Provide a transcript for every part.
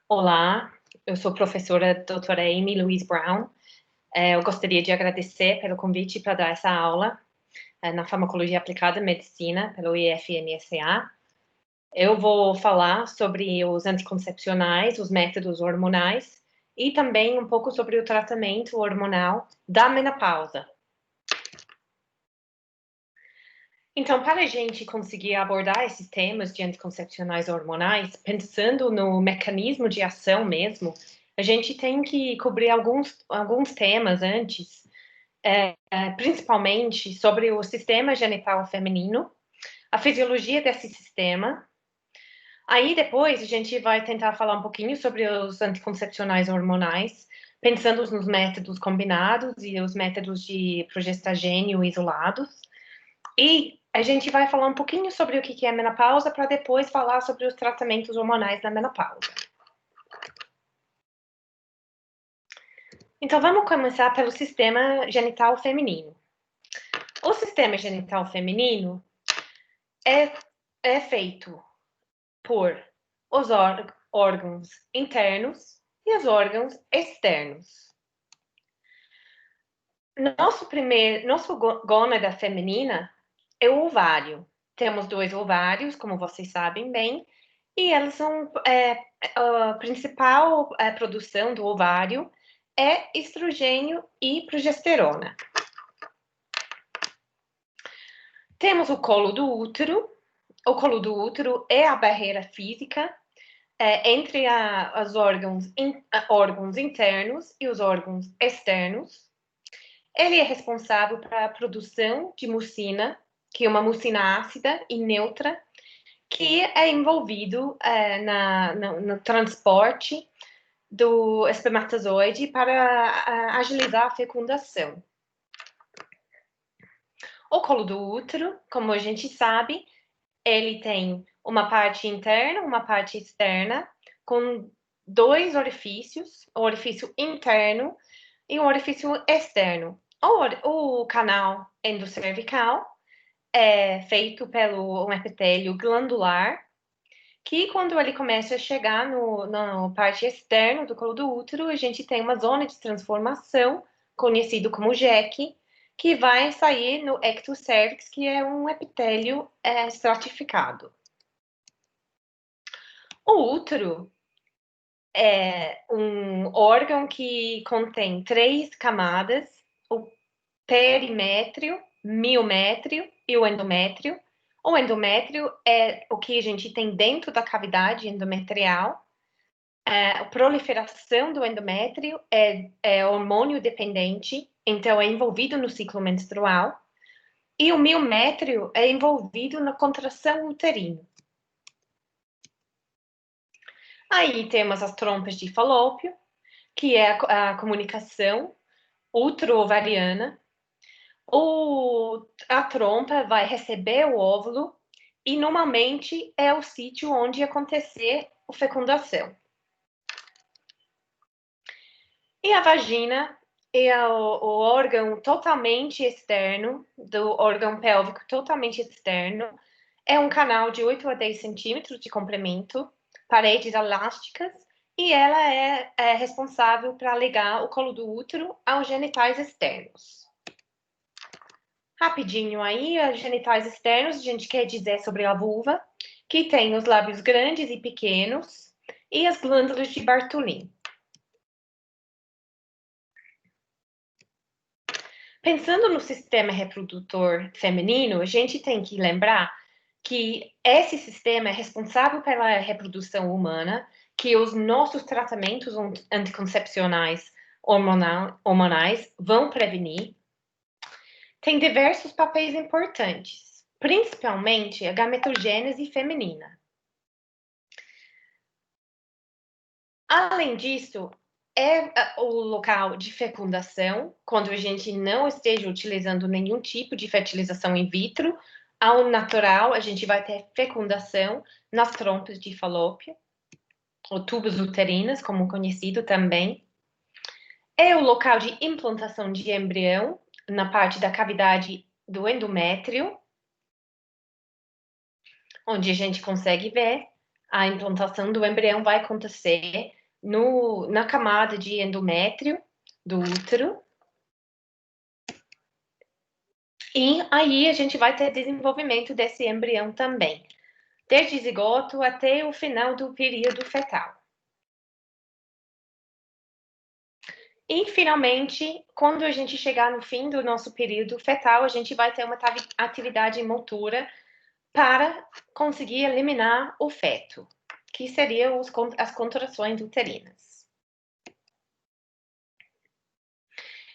Olá, eu sou professora doutora Amy Louise Brown. Eu gostaria de agradecer pelo convite para dar essa aula na Farmacologia Aplicada à Medicina, pelo IFMSA. Eu vou falar sobre os anticoncepcionais, os métodos hormonais e também um pouco sobre o tratamento hormonal da menopausa. Então, para a gente conseguir abordar esses temas de anticoncepcionais hormonais, pensando no mecanismo de ação mesmo, a gente tem que cobrir alguns temas antes, principalmente sobre o sistema genital feminino, a fisiologia desse sistema. Aí depois a gente vai tentar falar um pouquinho sobre os anticoncepcionais hormonais, pensando nos métodos combinados e os métodos de progestagênio isolados. E a gente vai falar um pouquinho sobre o que é a menopausa para depois falar sobre os tratamentos hormonais na menopausa. Então vamos começar pelo sistema genital feminino. O sistema genital feminino é feito por os órgãos internos e os órgãos externos. Nosso gônada feminina é o ovário. Temos 2 ovários, como vocês sabem bem, e elas são a principal produção do ovário é estrogênio e progesterona. Temos o colo do útero. O colo do útero é a barreira física entre os órgãos internos e os órgãos externos. Ele é responsável para a produção de mucina, que é uma mucina ácida e neutra, que é envolvido no transporte do espermatozoide para agilizar a fecundação. O colo do útero, como a gente sabe, ele tem uma parte interna, uma parte externa, com 2 orifícios, o orifício interno e o orifício externo. O canal endocervical é feito pelo um epitélio glandular, que quando ele começa a chegar na parte externa do colo do útero, a gente tem uma zona de transformação, conhecido como JEC, que vai sair no ectocervix, que é um epitélio estratificado. O útero é um órgão que contém 3 camadas, o perimétrio, miométrio e o endométrio. O endométrio é o que a gente tem dentro da cavidade endometrial. A proliferação do endométrio é hormônio dependente, então é envolvido no ciclo menstrual. E o miométrio é envolvido na contração uterina. Aí temos as trompas de falópio, que é a comunicação útero-ovariana. A trompa vai receber o óvulo e normalmente é o sítio onde acontecer a fecundação. E a vagina é o órgão totalmente externo, do órgão pélvico totalmente externo. É um canal de 8 a 10 centímetros de comprimento, paredes elásticas, e ela é responsável para ligar o colo do útero aos genitais externos. Rapidinho aí, os genitais externos, a gente quer dizer sobre a vulva, que tem os lábios grandes e pequenos e as glândulas de Bartholin. Pensando no sistema reprodutor feminino, a gente tem que lembrar que esse sistema é responsável pela reprodução humana, que os nossos tratamentos anticoncepcionais hormonais vão prevenir. Tem diversos papéis importantes, principalmente a gametogênese feminina. Além disso, é o local de fecundação, quando a gente não esteja utilizando nenhum tipo de fertilização in vitro. Ao natural, a gente vai ter fecundação nas trompas de falópio, ou tubos uterinos, como conhecido também. É o local de implantação de embrião, na parte da cavidade do endométrio, onde a gente consegue ver A implantação do embrião vai acontecer na camada de endométrio do útero. E aí a gente vai ter desenvolvimento desse embrião também, desde zigoto até o final do período fetal. E, finalmente, quando a gente chegar no fim do nosso período fetal, a gente vai ter uma atividade motora para conseguir eliminar o feto, que seriam as contrações uterinas.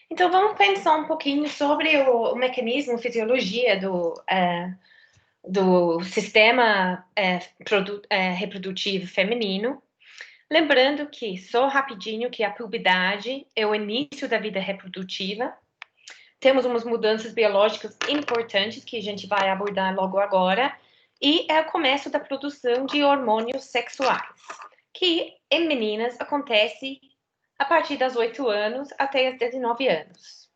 Então, vamos pensar um pouquinho sobre o mecanismo, fisiologia do sistema reprodutivo feminino. Lembrando que, só rapidinho, que a puberdade é o início da vida reprodutiva. Temos umas mudanças biológicas importantes que a gente vai abordar logo agora. E é o começo da produção de hormônios sexuais, que em meninas acontece a partir das 8 anos até os 19 anos.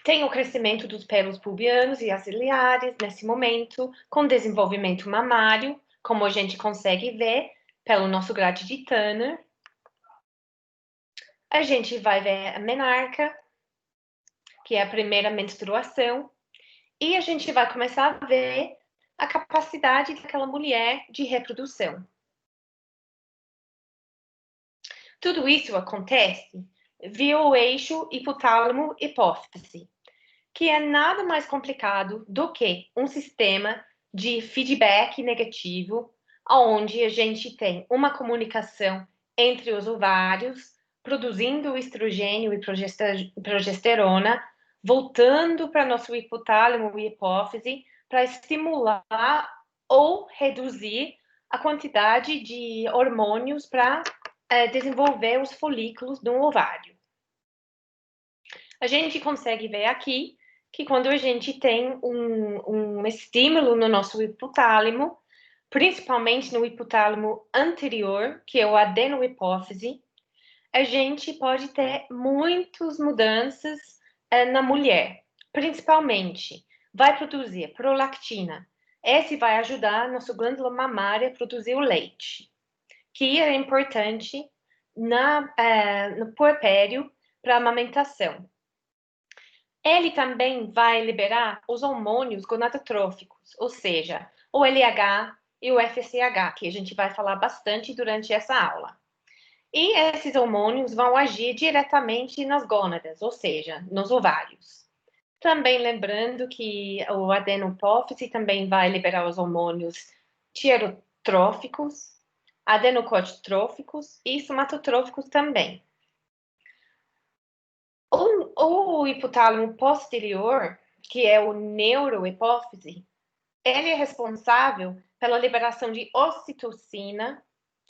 Tem o crescimento dos pelos pubianos e axilares nesse momento, com desenvolvimento mamário, como a gente consegue ver pelo nosso grade de Turner. A gente vai ver a menarca, que é a primeira menstruação, e a gente vai começar a ver a capacidade daquela mulher de reprodução. Tudo isso acontece via o eixo hipotálamo-hipófise, que é nada mais complicado do que um sistema de feedback negativo, onde a gente tem uma comunicação entre os ovários, produzindo estrogênio e progesterona, voltando para nosso hipotálamo e hipófise para estimular ou reduzir a quantidade de hormônios para desenvolver os folículos do ovário. A gente consegue ver aqui que quando a gente tem um estímulo no nosso hipotálamo, principalmente no hipotálamo anterior, que é o adenohipófise, a gente pode ter muitas mudanças na mulher. Principalmente, vai produzir prolactina. Esse vai ajudar a nossa glândula mamária a produzir o leite, que é importante no puerpério para amamentação. Ele também vai liberar os hormônios gonadotróficos, ou seja, o LH e o FSH, que a gente vai falar bastante durante essa aula. E esses hormônios vão agir diretamente nas gônadas, ou seja, nos ovários. Também lembrando que o adenopófise também vai liberar os hormônios tierotróficos, adenocotróficos e somatotróficos também. O hipotálamo posterior, que é o neurohipófise, ele é responsável pela liberação de ocitocina,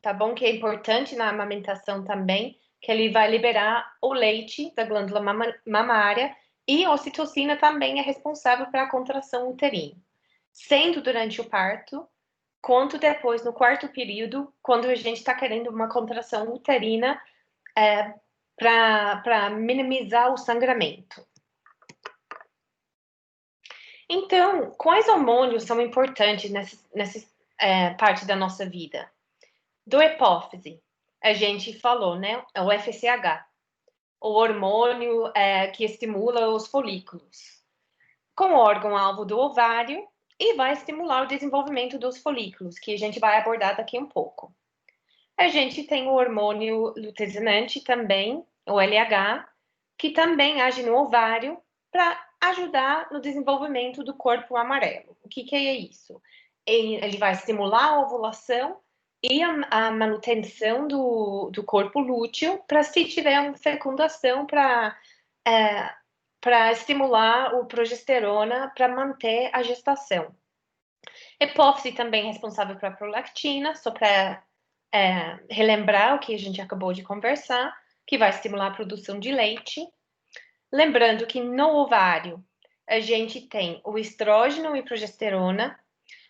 tá bom? Que é importante na amamentação também, que ele vai liberar o leite da glândula mamária, e a ocitocina também é responsável pela contração uterina, sendo durante o parto, quanto depois no quarto período, quando a gente está querendo uma contração uterina para minimizar o sangramento. Então, quais hormônios são importantes nessa parte da nossa vida? Do hipófise, a gente falou, né? É o FSH, o hormônio que estimula os folículos, com o órgão-alvo do ovário, e vai estimular o desenvolvimento dos folículos, que a gente vai abordar daqui um pouco. A gente tem o hormônio luteinizante também, o LH, que também age no ovário para ajudar no desenvolvimento do corpo amarelo. O que é isso? Ele vai estimular a ovulação e a manutenção do corpo lúteo para, se tiver uma fecundação, para estimular o progesterona para manter a gestação. Hipófise também é responsável pela prolactina, só para relembrar o que a gente acabou de conversar, que vai estimular a produção de leite. Lembrando que no ovário a gente tem o estrógeno e progesterona.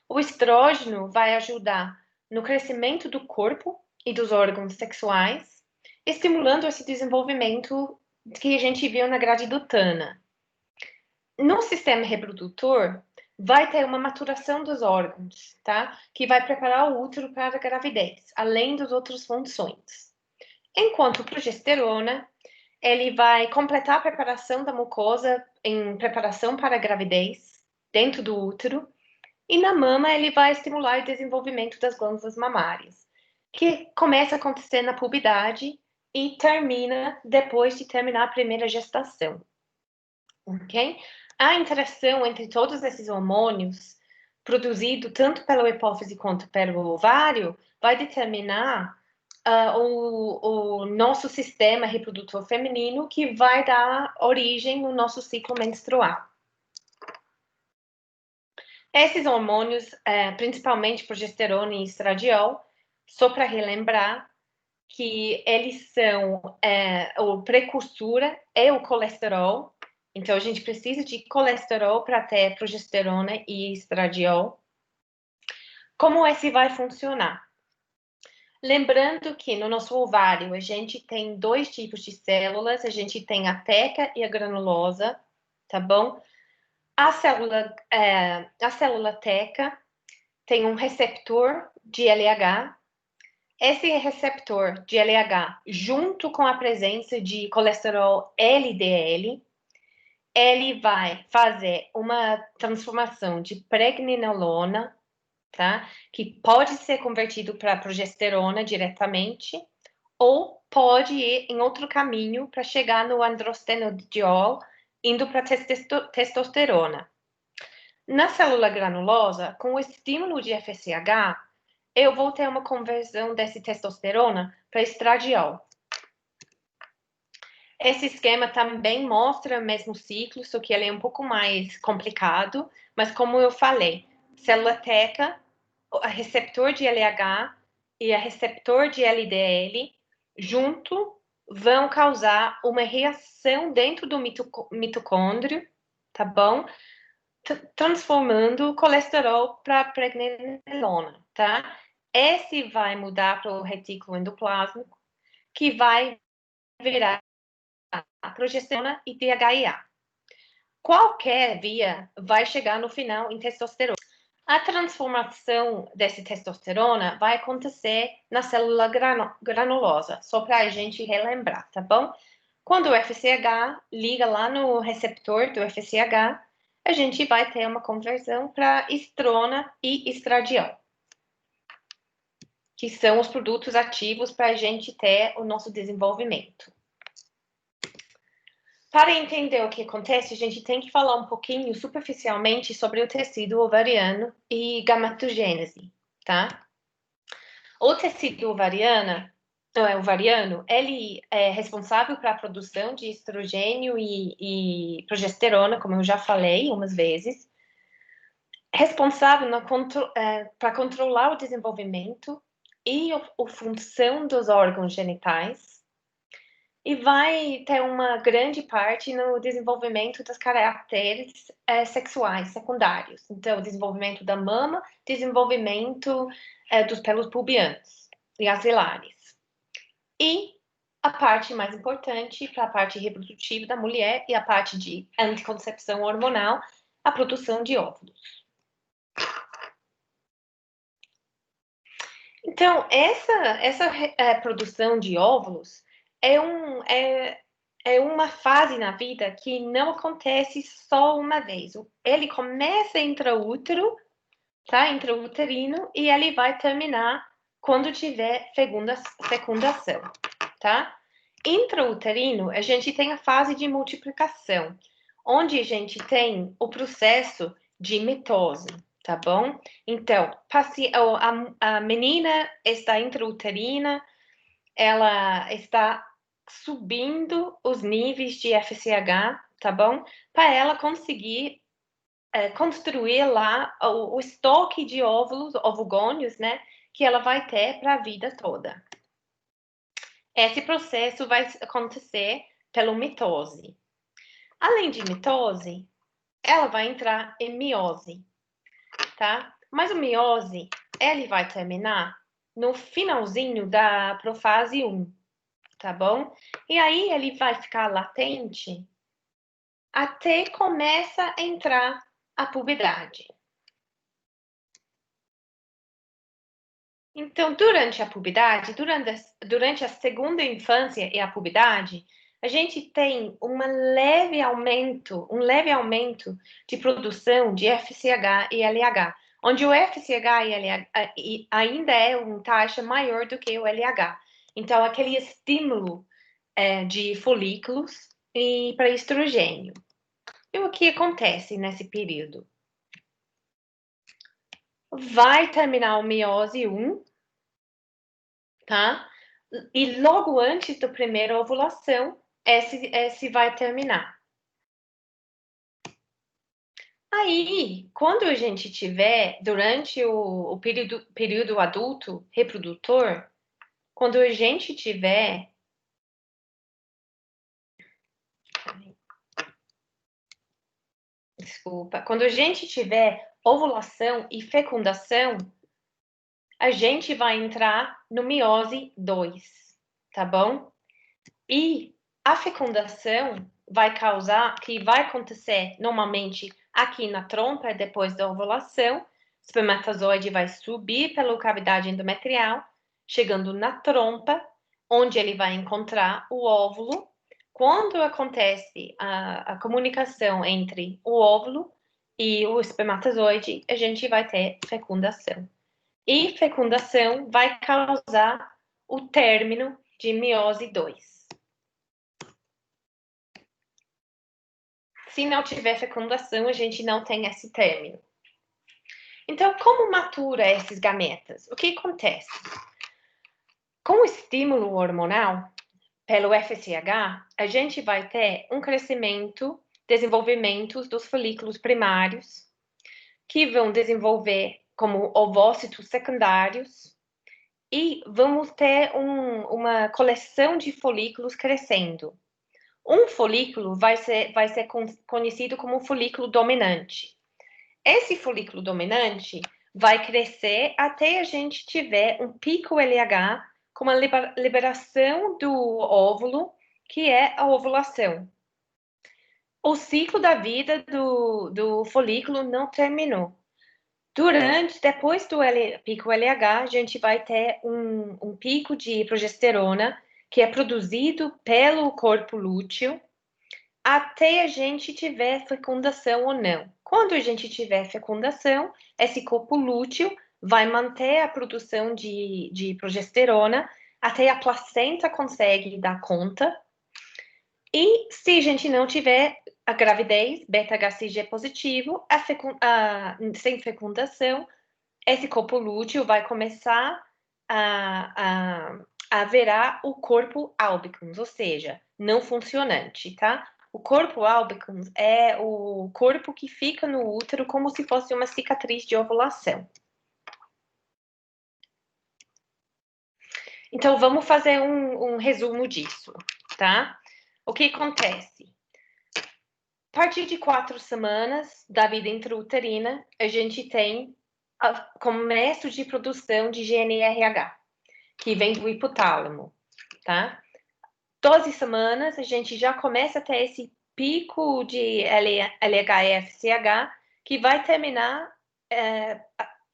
O estrógeno vai ajudar no crescimento do corpo e dos órgãos sexuais, estimulando esse desenvolvimento que a gente viu na grade do Tana. No sistema reprodutor, vai ter uma maturação dos órgãos, tá? Que vai preparar o útero para a gravidez, além das outras funções. Enquanto progesterona, ele vai completar a preparação da mucosa em preparação para a gravidez, dentro do útero, e na mama ele vai estimular o desenvolvimento das glândulas mamárias, que começa a acontecer na puberdade e termina depois de terminar a primeira gestação, ok? A interação entre todos esses hormônios, produzido tanto pela hipófise quanto pelo ovário, vai determinar o nosso sistema reprodutor feminino, que vai dar origem no nosso ciclo menstrual. Esses hormônios, principalmente progesterona e estradiol, só para relembrar que eles são o precursor é o colesterol. Então, a gente precisa de colesterol para ter progesterona e estradiol. Como esse vai funcionar? Lembrando que no nosso ovário a gente tem 2 tipos de células, a gente tem a teca e a granulosa, tá bom? A célula teca tem um receptor de LH. Esse receptor de LH, junto com a presença de colesterol LDL, ele vai fazer uma transformação de pregnenolona, tá? Que pode ser convertido para progesterona diretamente, ou pode ir em outro caminho para chegar no androstenediol, indo para testosterona. Na célula granulosa, com o estímulo de FSH, eu vou ter uma conversão desse testosterona para estradiol. Esse esquema também mostra o mesmo ciclo, só que ele é um pouco mais complicado, mas como eu falei, célula teca, a receptor de LH e a receptor de LDL, junto, vão causar uma reação dentro do mitocôndrio, tá bom? Transformando o colesterol para pregnenolona, tá? Esse vai mudar para o retículo endoplásmico, que vai virar a progesterona e DHEA. Qualquer via vai chegar no final em testosterona. A transformação desse testosterona vai acontecer na célula granulosa, só para a gente relembrar, tá bom? Quando o FSH liga lá no receptor do FSH, a gente vai ter uma conversão para estrona e estradiol, que são os produtos ativos para a gente ter o nosso desenvolvimento. Para entender o que acontece, a gente tem que falar um pouquinho superficialmente sobre o tecido ovariano e gametogênese, tá? O tecido ovariano, ele é responsável para a produção de estrogênio e progesterona, como eu já falei umas vezes, responsável para controlar o desenvolvimento e a função dos órgãos genitais, e vai ter uma grande parte no desenvolvimento dos caracteres sexuais secundários. Então, desenvolvimento da mama, desenvolvimento dos pelos pubianos e axilares. E a parte mais importante para a parte reprodutiva da mulher e a parte de anticoncepção hormonal, a produção de óvulos. Então, essa produção de óvulos é uma fase na vida que não acontece só uma vez. Ele começa intraútero, tá? Intrauterino, e ele vai terminar quando tiver fecundação, tá? Intrauterino, a gente tem a fase de multiplicação, onde a gente tem o processo de mitose, tá bom? Então, a menina está intrauterina, ela está subindo os níveis de FSH, tá bom? Para ela conseguir construir lá o estoque de óvulos, ovogônios, né? Que ela vai ter para a vida toda. Esse processo vai acontecer pela mitose. Além de mitose, ela vai entrar em miose, tá? Mas o miose, ele vai terminar no finalzinho da profase 1, tá bom? E aí ele vai ficar latente até começa a entrar a puberdade. Então, durante a puberdade, durante a segunda infância e a puberdade, a gente tem um leve aumento de produção de FSH e LH, onde o FSH e LH ainda é uma taxa maior do que o LH. Então, aquele estímulo de folículos e para estrogênio. E o que acontece nesse período? Vai terminar o meiose 1, tá? E logo antes da primeira ovulação, esse vai terminar. Aí, quando a gente tiver, durante o período adulto reprodutor, quando a gente tiver. Desculpa. Quando a gente tiver ovulação e fecundação, a gente vai entrar no meiose 2, tá bom? E a fecundação vai acontecer normalmente aqui na trompa, depois da ovulação. O espermatozoide vai subir pela cavidade endometrial, chegando na trompa, onde ele vai encontrar o óvulo. Quando acontece a comunicação entre o óvulo e o espermatozoide, a gente vai ter fecundação. E fecundação vai causar o término de meiose 2. Se não tiver fecundação, a gente não tem esse término. Então, como matura esses gametas? O que acontece? Com o estímulo hormonal, pelo FSH, a gente vai ter um crescimento, desenvolvimento dos folículos primários, que vão desenvolver como ovócitos secundários, e vamos ter uma coleção de folículos crescendo. Um folículo vai ser conhecido como folículo dominante. Esse folículo dominante vai crescer até a gente tiver um pico LH com uma liberação do óvulo, que é a ovulação. O ciclo da vida do folículo não terminou. Depois do pico LH, a gente vai ter um pico de progesterona que é produzido pelo corpo lúteo até a gente tiver fecundação ou não. Quando a gente tiver fecundação, esse corpo lúteo vai manter a produção de progesterona até a placenta consegue dar conta. E se a gente não tiver a gravidez, beta-HCG positivo, sem fecundação, esse corpo lúteo vai começar a virar o corpo albicans, ou seja, não funcionante, tá? O corpo albicans é o corpo que fica no útero como se fosse uma cicatriz de ovulação. Então, vamos fazer um resumo disso, tá? O que acontece? A partir de 4 semanas da vida intrauterina, a gente tem começo de produção de GNRH, que vem do hipotálamo, tá? 12 semanas, a gente já começa a ter esse pico de LH-FSH, que vai terminar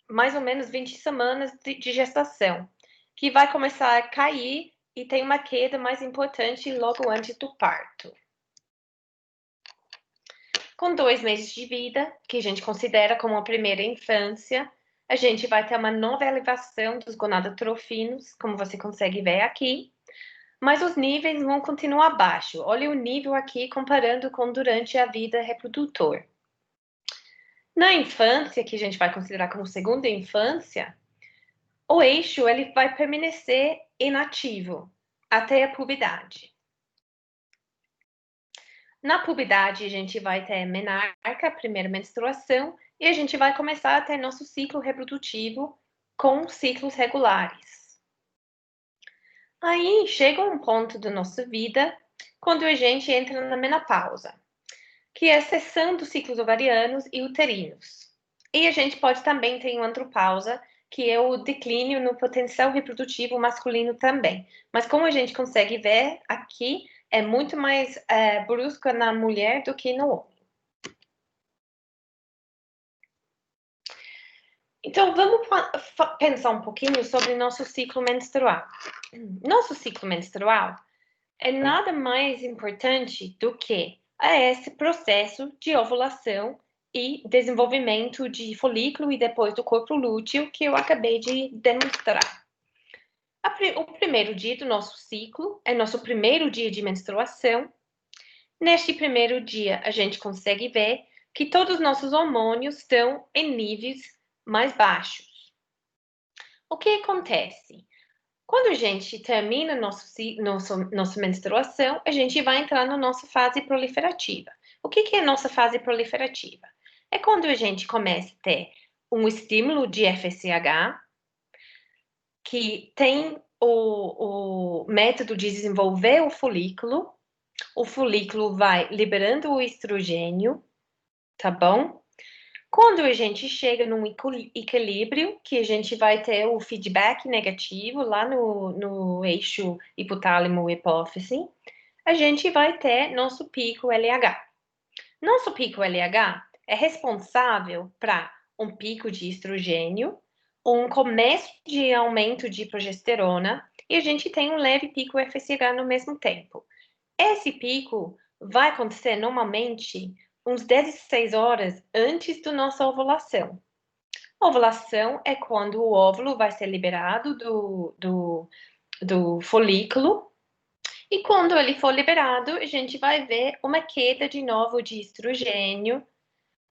mais ou menos 20 semanas de gestação, que vai começar a cair e tem uma queda mais importante logo antes do parto. Com 2 meses de vida, que a gente considera como a primeira infância, a gente vai ter uma nova elevação dos gonadotrofinos, como você consegue ver aqui, mas os níveis vão continuar abaixo. Olha o nível aqui comparando com durante a vida reprodutor. Na infância, que a gente vai considerar como segunda infância, o eixo ele vai permanecer inativo até a puberdade. Na puberdade, a gente vai ter menarca, primeira menstruação, e a gente vai começar a ter nosso ciclo reprodutivo com ciclos regulares. Aí chega um ponto da nossa vida quando a gente entra na menopausa, que é a cessão dos ciclos ovarianos e uterinos. E a gente pode também ter uma andropausa, que é o declínio no potencial reprodutivo masculino também. Mas como a gente consegue ver aqui, é muito mais brusca na mulher do que no homem. Então, vamos pensar um pouquinho sobre nosso ciclo menstrual. Nosso ciclo menstrual é nada mais importante do que esse processo de ovulação e desenvolvimento de folículo e depois do corpo lúteo que eu acabei de demonstrar. O primeiro dia do nosso ciclo é nosso primeiro dia de menstruação. Neste primeiro dia, a gente consegue ver que todos os nossos hormônios estão em níveis mais baixos. O que acontece? Quando a gente termina nossa menstruação, a gente vai entrar na nossa fase proliferativa. O que é a nossa fase proliferativa? É quando a gente começa a ter um estímulo de FSH, que tem o método de desenvolver o folículo vai liberando o estrogênio, tá bom? Quando a gente chega num equilíbrio, que a gente vai ter o feedback negativo lá no eixo hipotálamo-hipófise, a gente vai ter nosso pico LH. Nosso pico LH é responsável para um pico de estrogênio, um começo de aumento de progesterona e a gente tem um leve pico FSH no mesmo tempo. Esse pico vai acontecer normalmente uns 16 horas antes da nossa ovulação. Ovulação é quando o óvulo vai ser liberado do folículo, e quando ele for liberado, a gente vai ver uma queda de novo de estrogênio,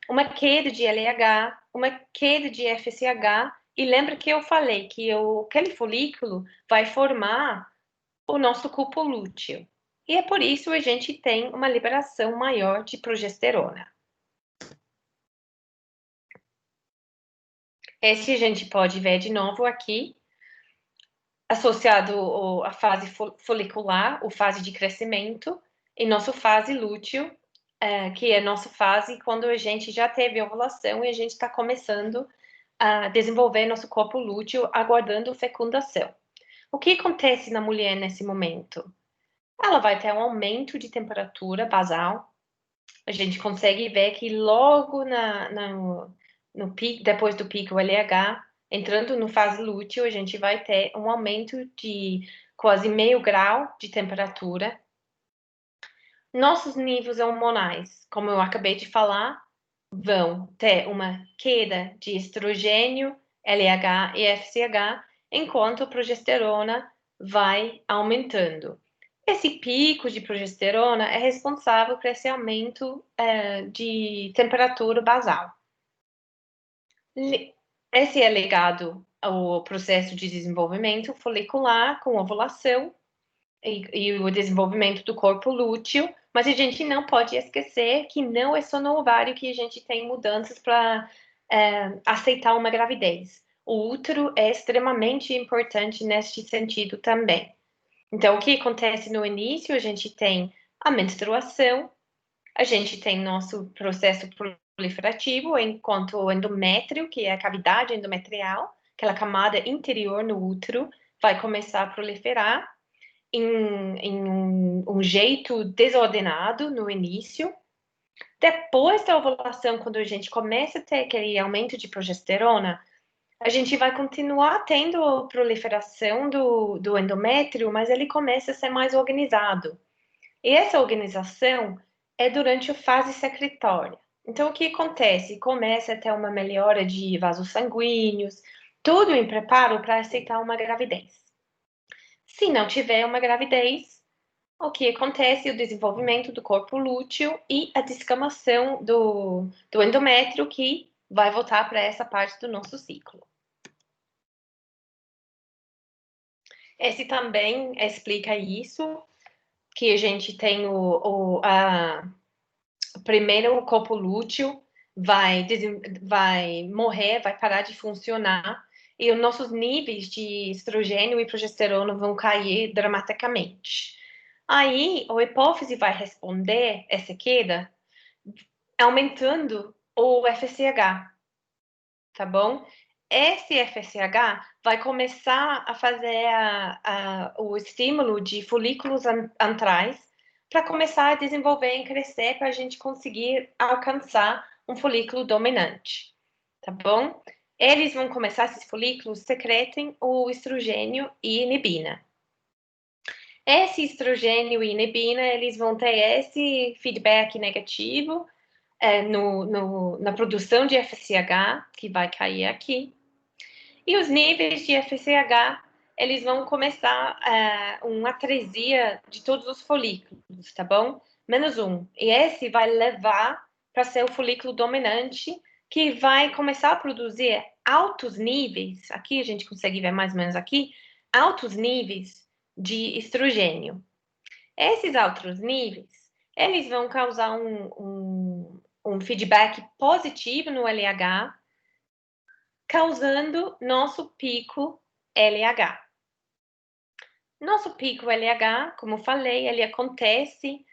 uma queda de LH, uma queda de FSH, e lembra que eu falei que aquele folículo vai formar o nosso cupo lúteo. E é por isso a gente tem uma liberação maior de progesterona. Esse a gente pode ver de novo aqui, associado à fase folicular, ou fase de crescimento, e nossa fase lúteo, que é nossa fase quando a gente já teve ovulação e a gente está começando a desenvolver nosso corpo lúteo, aguardando fecundação. O que acontece na mulher nesse momento? Ela vai ter um aumento de temperatura basal. A gente consegue ver que logo no pico, depois do pico LH, entrando no fase lúteo, a gente vai ter um aumento de quase meio grau de temperatura. Nossos níveis hormonais, como eu acabei de falar, vão ter uma queda de estrogênio, LH e FSH, enquanto a progesterona vai aumentando. Esse pico de progesterona é responsável por esse aumento de temperatura basal. Esse é ligado ao processo de desenvolvimento folicular com ovulação e o desenvolvimento do corpo lúteo, mas a gente não pode esquecer que não é só no ovário que a gente tem mudanças para aceitar uma gravidez. O útero é extremamente importante neste sentido também. Então, o que acontece no início? A gente tem a menstruação, a gente tem nosso processo proliferativo, enquanto o endométrio, que é a cavidade endometrial, aquela camada interior no útero, vai começar a proliferar em um jeito desordenado no início. Depois da ovulação, quando a gente começa a ter aquele aumento de progesterona, a gente vai continuar tendo proliferação do endométrio, mas ele começa a ser mais organizado. E essa organização é durante a fase secretória. Então, o que acontece? Começa a ter uma melhora de vasos sanguíneos, tudo em preparo para aceitar uma gravidez. Se não tiver uma gravidez, o que acontece? O desenvolvimento do corpo lúteo e a descamação do endométrio, que vai voltar para essa parte do nosso ciclo. Esse também explica isso, que a gente tem primeiro o corpo lúteo vai morrer, vai parar de funcionar, e os nossos níveis de estrogênio e progesterona vão cair dramaticamente. Aí, a hipófise vai responder essa queda aumentando o FSH, tá bom? Esse FSH vai começar a fazer o estímulo de folículos antrais para começar a desenvolver e crescer para a gente conseguir alcançar um folículo dominante, tá bom? eles vão começar, esses folículos secretem o estrogênio e inibina. Esse estrogênio e inibina, eles vão ter esse feedback negativo na produção de FSH, que vai cair aqui. E os níveis de FSH, eles vão começar uma atresia de todos os folículos, tá bom? -1. E esse vai levar para ser o folículo dominante, que vai começar a produzir altos níveis, aqui a gente consegue ver mais ou menos aqui, altos níveis de estrogênio. Esses altos níveis, eles vão causar um feedback positivo no LH, causando nosso pico LH. Nosso pico LH, como falei, ele acontece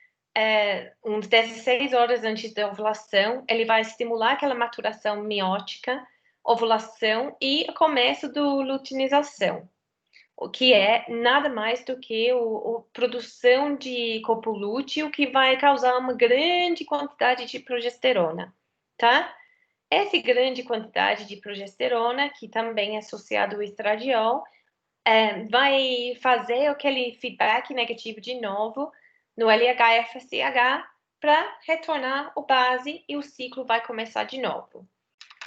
uns 16 horas antes da ovulação. Ele vai estimular aquela maturação miótica, ovulação e o começo da luteinização, o que é nada mais do que a produção de corpo lúteo, que vai causar uma grande quantidade de progesterona, tá? Essa grande quantidade de progesterona, que também é associado ao estradiol, vai fazer aquele feedback negativo de novo no LH-FSH para retornar o base e o ciclo vai começar de novo.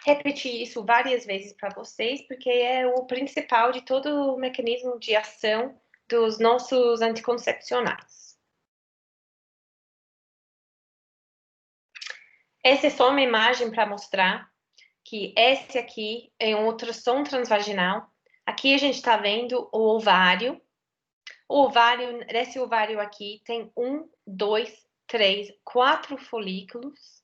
Repetir isso várias vezes para vocês, porque é o principal de todo o mecanismo de ação dos nossos anticoncepcionais. Essa é só uma imagem para mostrar que esse aqui é um ultrassom transvaginal. Aqui a gente está vendo o ovário. O ovário, esse ovário aqui tem 1, 2, 3, 4 folículos.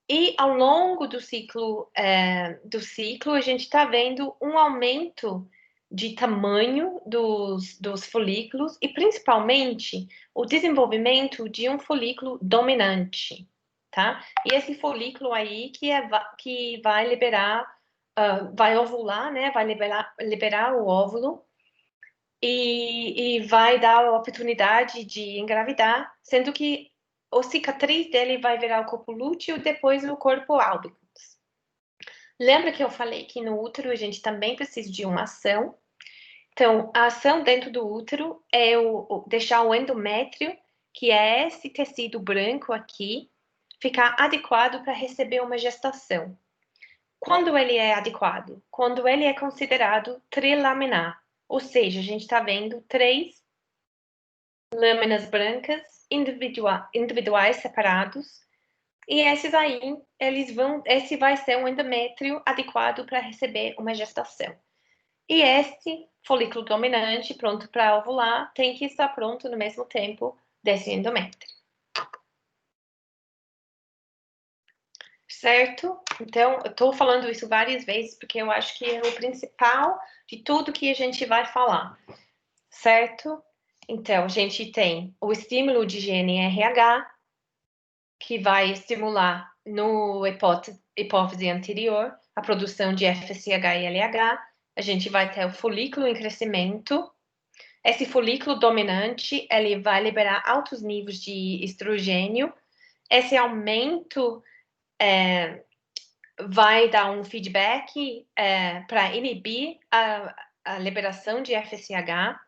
E ao longo do ciclo, a gente está vendo um aumento de tamanho dos folículos e, principalmente, o desenvolvimento de um folículo dominante, tá? E esse folículo aí que vai liberar, vai ovular, né? Vai liberar o óvulo e vai dar a oportunidade de engravidar, sendo que a cicatriz dele vai virar o corpo lúteo e depois o corpo álbicos. Lembra que eu falei que no útero a gente também precisa de uma ação? Então, a ação dentro do útero é deixar o endométrio, que é esse tecido branco aqui, ficar adequado para receber uma gestação. Quando ele é adequado? Quando ele é considerado trilaminar, ou seja, a gente está vendo 3 lâminas brancas individuais separados, e esses aí, esse vai ser um endométrio adequado para receber uma gestação. E esse folículo dominante, pronto para ovular, tem que estar pronto no mesmo tempo desse endométrio. Certo? Então, eu estou falando isso várias vezes, porque eu acho que é o principal de tudo que a gente vai falar. Certo? Então, a gente tem o estímulo de GNRH, que vai estimular no hipófise anterior a produção de FSH e LH. A gente vai ter o folículo em crescimento. Esse folículo dominante, ele vai liberar altos níveis de estrogênio. Esse aumento vai dar um feedback para inibir a liberação de FSH.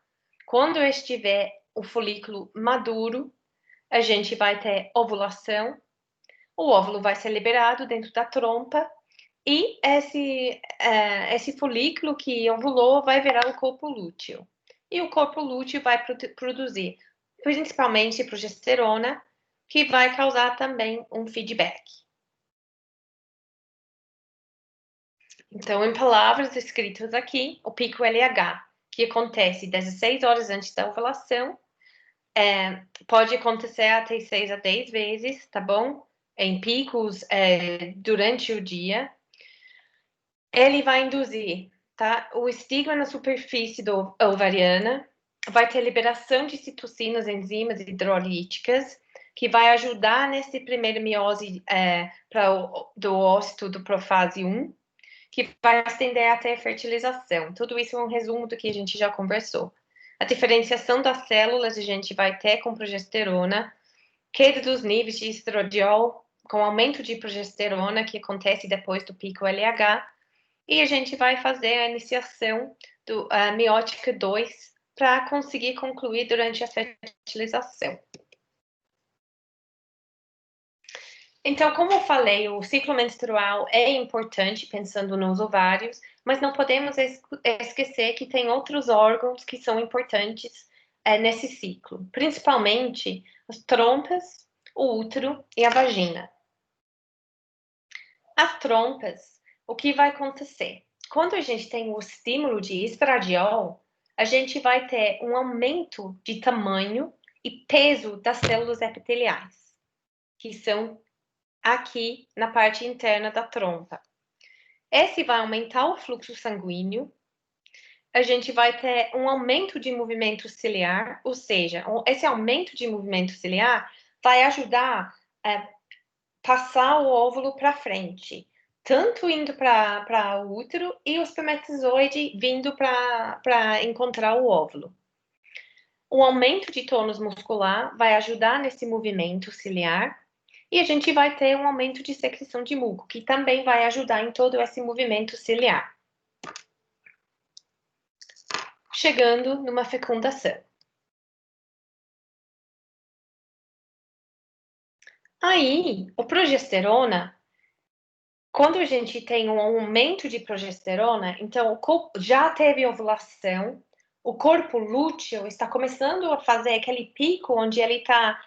Quando estiver o folículo maduro, a gente vai ter ovulação. O óvulo vai ser liberado dentro da trompa e esse folículo que ovulou vai virar o corpo lúteo. E o corpo lúteo vai produzir principalmente progesterona, que vai causar também um feedback. Então, em palavras escritas aqui, o pico LH, que acontece 16 horas antes da ovulação, pode acontecer até 6 a 10 vezes, tá bom? Em picos durante o dia. Ele vai induzir, tá? O estigma na superfície ovariana, vai ter liberação de citocinas, enzimas hidrolíticas, que vai ajudar nesse primeiro miose do ócito do profase 1, que vai estender até a fertilização. Tudo isso é um resumo do que a gente já conversou. A diferenciação das células a gente vai ter com progesterona, queda dos níveis de estradiol, com aumento de progesterona, que acontece depois do pico LH, E a gente vai fazer a iniciação do meiótica 2 para conseguir concluir durante a fertilização. Então, como eu falei, o ciclo menstrual é importante pensando nos ovários, mas não podemos esquecer que tem outros órgãos que são importantes nesse ciclo, principalmente as trompas, o útero e a vagina. As trompas, o que vai acontecer? Quando a gente tem o estímulo de estradiol, a gente vai ter um aumento de tamanho e peso das células epiteliais, que são aqui na parte interna da trompa. Esse vai aumentar o fluxo sanguíneo, a gente vai ter um aumento de movimento ciliar, ou seja, esse aumento de movimento ciliar vai ajudar a passar o óvulo para frente, tanto indo para o útero e o espermatozoide vindo para encontrar o óvulo. O aumento de tônus muscular vai ajudar nesse movimento ciliar e a gente vai ter um aumento de secreção de muco, que também vai ajudar em todo esse movimento ciliar. Chegando numa fecundação. Aí, o progesterona, quando a gente tem um aumento de progesterona, então o corpo já teve ovulação, o corpo lúteo está começando a fazer aquele pico onde ele está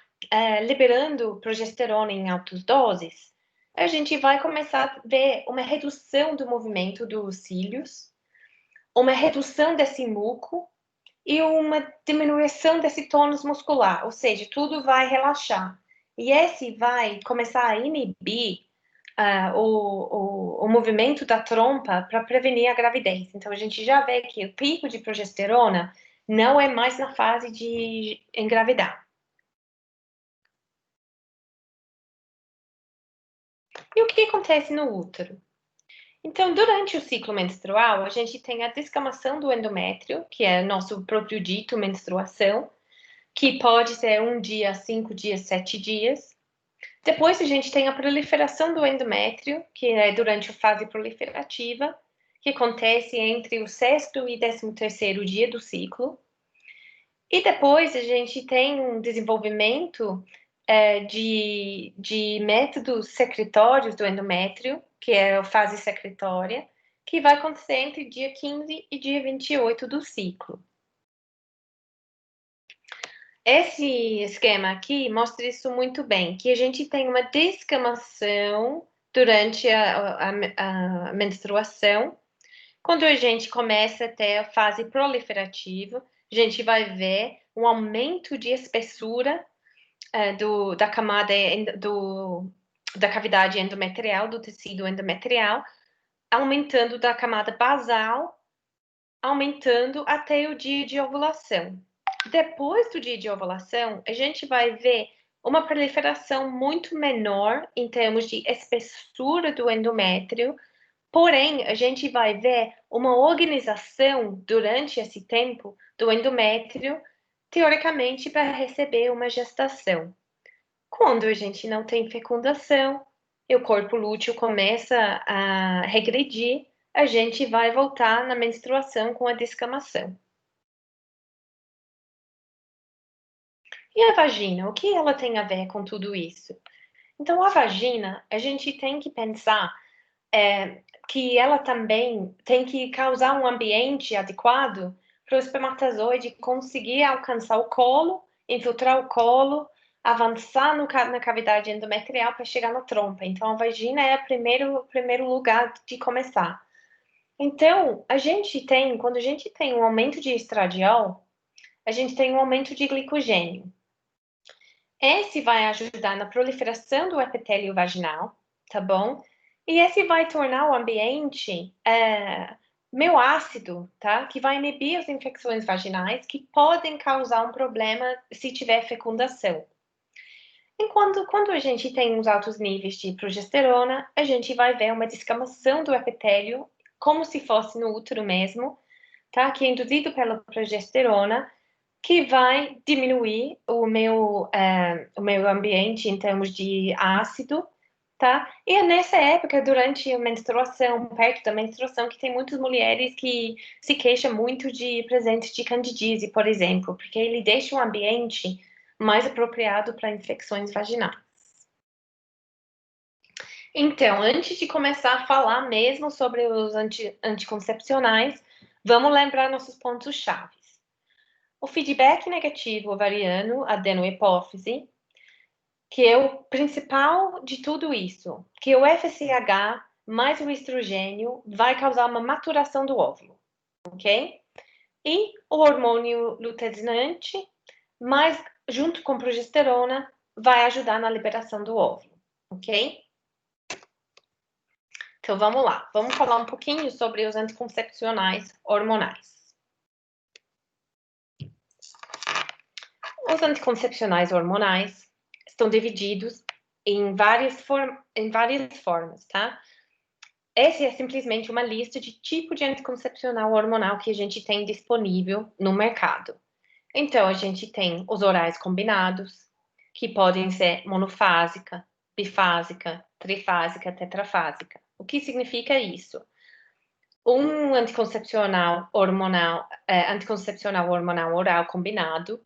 liberando progesterona em altas doses, a gente vai começar a ver uma redução do movimento dos cílios, uma redução desse muco e uma diminuição desse tônus muscular, ou seja, tudo vai relaxar. E esse vai começar a inibir o movimento da trompa para prevenir a gravidez. Então, a gente já vê que o pico de progesterona não é mais na fase de engravidar. E o que acontece no útero? Então, durante o ciclo menstrual, a gente tem a descamação do endométrio, que é nosso próprio dito menstruação, que pode ser 1 dia, 5 dias, 7 dias. Depois a gente tem a proliferação do endométrio, que é durante a fase proliferativa, que acontece entre o 6º e 13º dia do ciclo. E depois a gente tem um desenvolvimento de métodos secretórios do endométrio, que é a fase secretória, que vai acontecer entre dia 15 e dia 28 do ciclo. Esse esquema aqui mostra isso muito bem, que a gente tem uma descamação durante a menstruação. Quando a gente começa a ter a fase proliferativa, a gente vai ver um aumento de espessura da camada da cavidade endometrial, do tecido endometrial, aumentando da camada basal, aumentando até o dia de ovulação. Depois do dia de ovulação, a gente vai ver uma proliferação muito menor em termos de espessura do endométrio, porém, a gente vai ver uma organização durante esse tempo do endométrio, teoricamente, para receber uma gestação. Quando a gente não tem fecundação e o corpo lúteo começa a regredir, a gente vai voltar na menstruação com a descamação. E a vagina, o que ela tem a ver com tudo isso? Então, a vagina, a gente tem que pensar que ela também tem que causar um ambiente adequado para o espermatozoide conseguir alcançar o colo, infiltrar o colo, avançar na cavidade endometrial para chegar na trompa. Então, a vagina é o primeiro lugar de começar. Então, quando a gente tem um aumento de estradiol, a gente tem um aumento de glicogênio. Esse vai ajudar na proliferação do epitélio vaginal, tá bom? E esse vai tornar o ambiente meio ácido, tá? Que vai inibir as infecções vaginais que podem causar um problema se tiver fecundação. Enquanto quando a gente tem uns altos níveis de progesterona, a gente vai ver uma descamação do epitélio, como se fosse no útero mesmo, tá? Que é induzido pela progesterona, que vai diminuir o meu ambiente em termos de ácido tá? E é nessa época, durante a menstruação, perto da menstruação, que tem muitas mulheres que se queixam muito de presença de candidíase, por exemplo, porque ele deixa o ambiente mais apropriado para infecções vaginais. Então, antes de começar a falar mesmo sobre os anticoncepcionais, vamos lembrar nossos pontos-chave. O feedback negativo ovariano, adenohipófise, que é o principal de tudo isso, que o FSH mais o estrogênio vai causar uma maturação do óvulo, ok? E o hormônio luteinizante, mais junto com progesterona, vai ajudar na liberação do óvulo, ok? Então vamos lá, vamos falar um pouquinho sobre os anticoncepcionais hormonais. Os anticoncepcionais hormonais estão divididos em várias formas, tá? Essa é simplesmente uma lista de tipo de anticoncepcional hormonal que a gente tem disponível no mercado. Então, a gente tem os orais combinados, que podem ser monofásica, bifásica, trifásica, tetrafásica. O que significa isso? Um anticoncepcional hormonal oral combinado,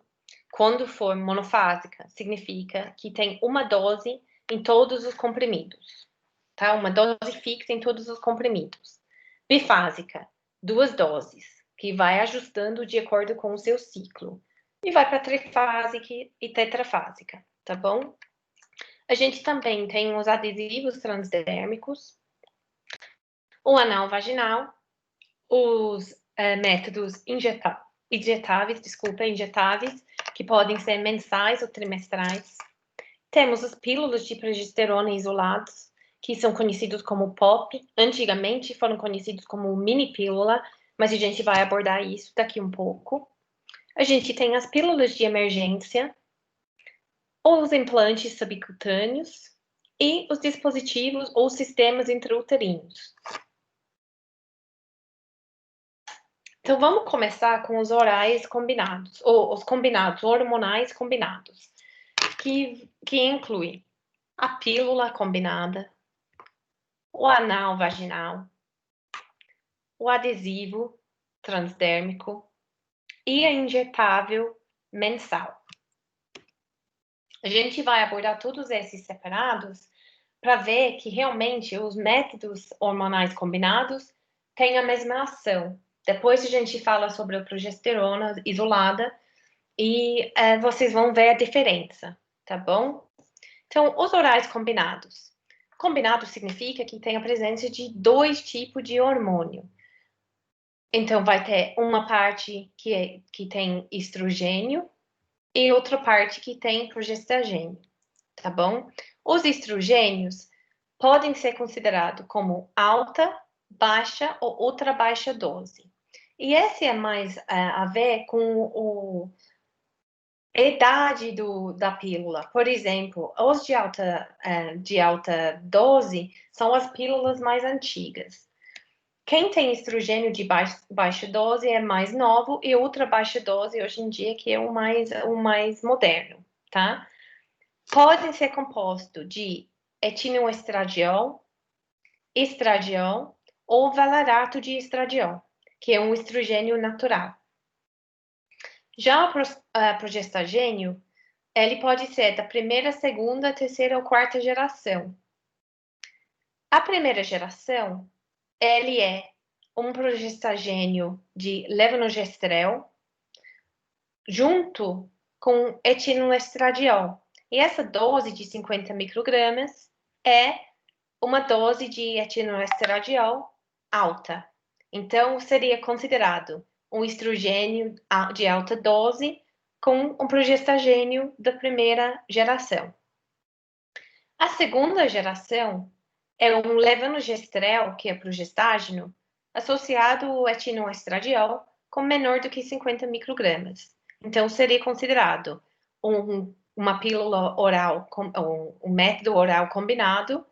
quando for monofásica, significa que tem uma dose em todos os comprimidos, tá? Uma dose fixa em todos os comprimidos. Bifásica, 2 doses, que vai ajustando de acordo com o seu ciclo. E vai para trifásica e tetrafásica, tá bom? A gente também tem os adesivos transdérmicos, o anal vaginal, os métodos injetáveis, que podem ser mensais ou trimestrais. Temos as pílulas de progesterona isolados, que são conhecidos como POP. Antigamente foram conhecidos como mini pílula, mas a gente vai abordar isso daqui um pouco. A gente tem as pílulas de emergência, os implantes subcutâneos e os dispositivos ou sistemas intrauterinos. Então, vamos começar com os orais combinados, ou os combinados, hormonais combinados, que inclui a pílula combinada, o anal vaginal, o adesivo transdérmico e a injetável mensal. A gente vai abordar todos esses separados para ver que realmente os métodos hormonais combinados têm a mesma ação. Depois a gente fala sobre a progesterona isolada e vocês vão ver a diferença, tá bom? Então, os orais combinados. Combinado significa que tem a presença de 2 tipos de hormônio. Então, vai ter uma parte que tem estrogênio e outra parte que tem progestagênio, tá bom? Os estrogênios podem ser considerados como alta, baixa ou ultra baixa dose. E esse é mais a ver com a idade da pílula. Por exemplo, os de alta dose são as pílulas mais antigas. Quem tem estrogênio de baixa dose é mais novo e ultra baixa dose hoje em dia que é o mais moderno, tá? Podem ser composto de etinoestradiol, estradiol ou valerato de estradiol, que é um estrogênio natural. Já o progestagênio, ele pode ser da primeira, segunda, terceira ou quarta geração. A primeira geração, ele é um progestagênio de levonorgestrel junto com etinoestradiol. E essa dose de 50 microgramas é uma dose de etinoestradiol alta. Então, seria considerado um estrogênio de alta dose com um progestagênio da primeira geração. A segunda geração é um levonorgestrel, que é progestágeno, associado ao etinoestradiol com menor do que 50 microgramas. Então, seria considerado uma pílula oral, um método oral combinado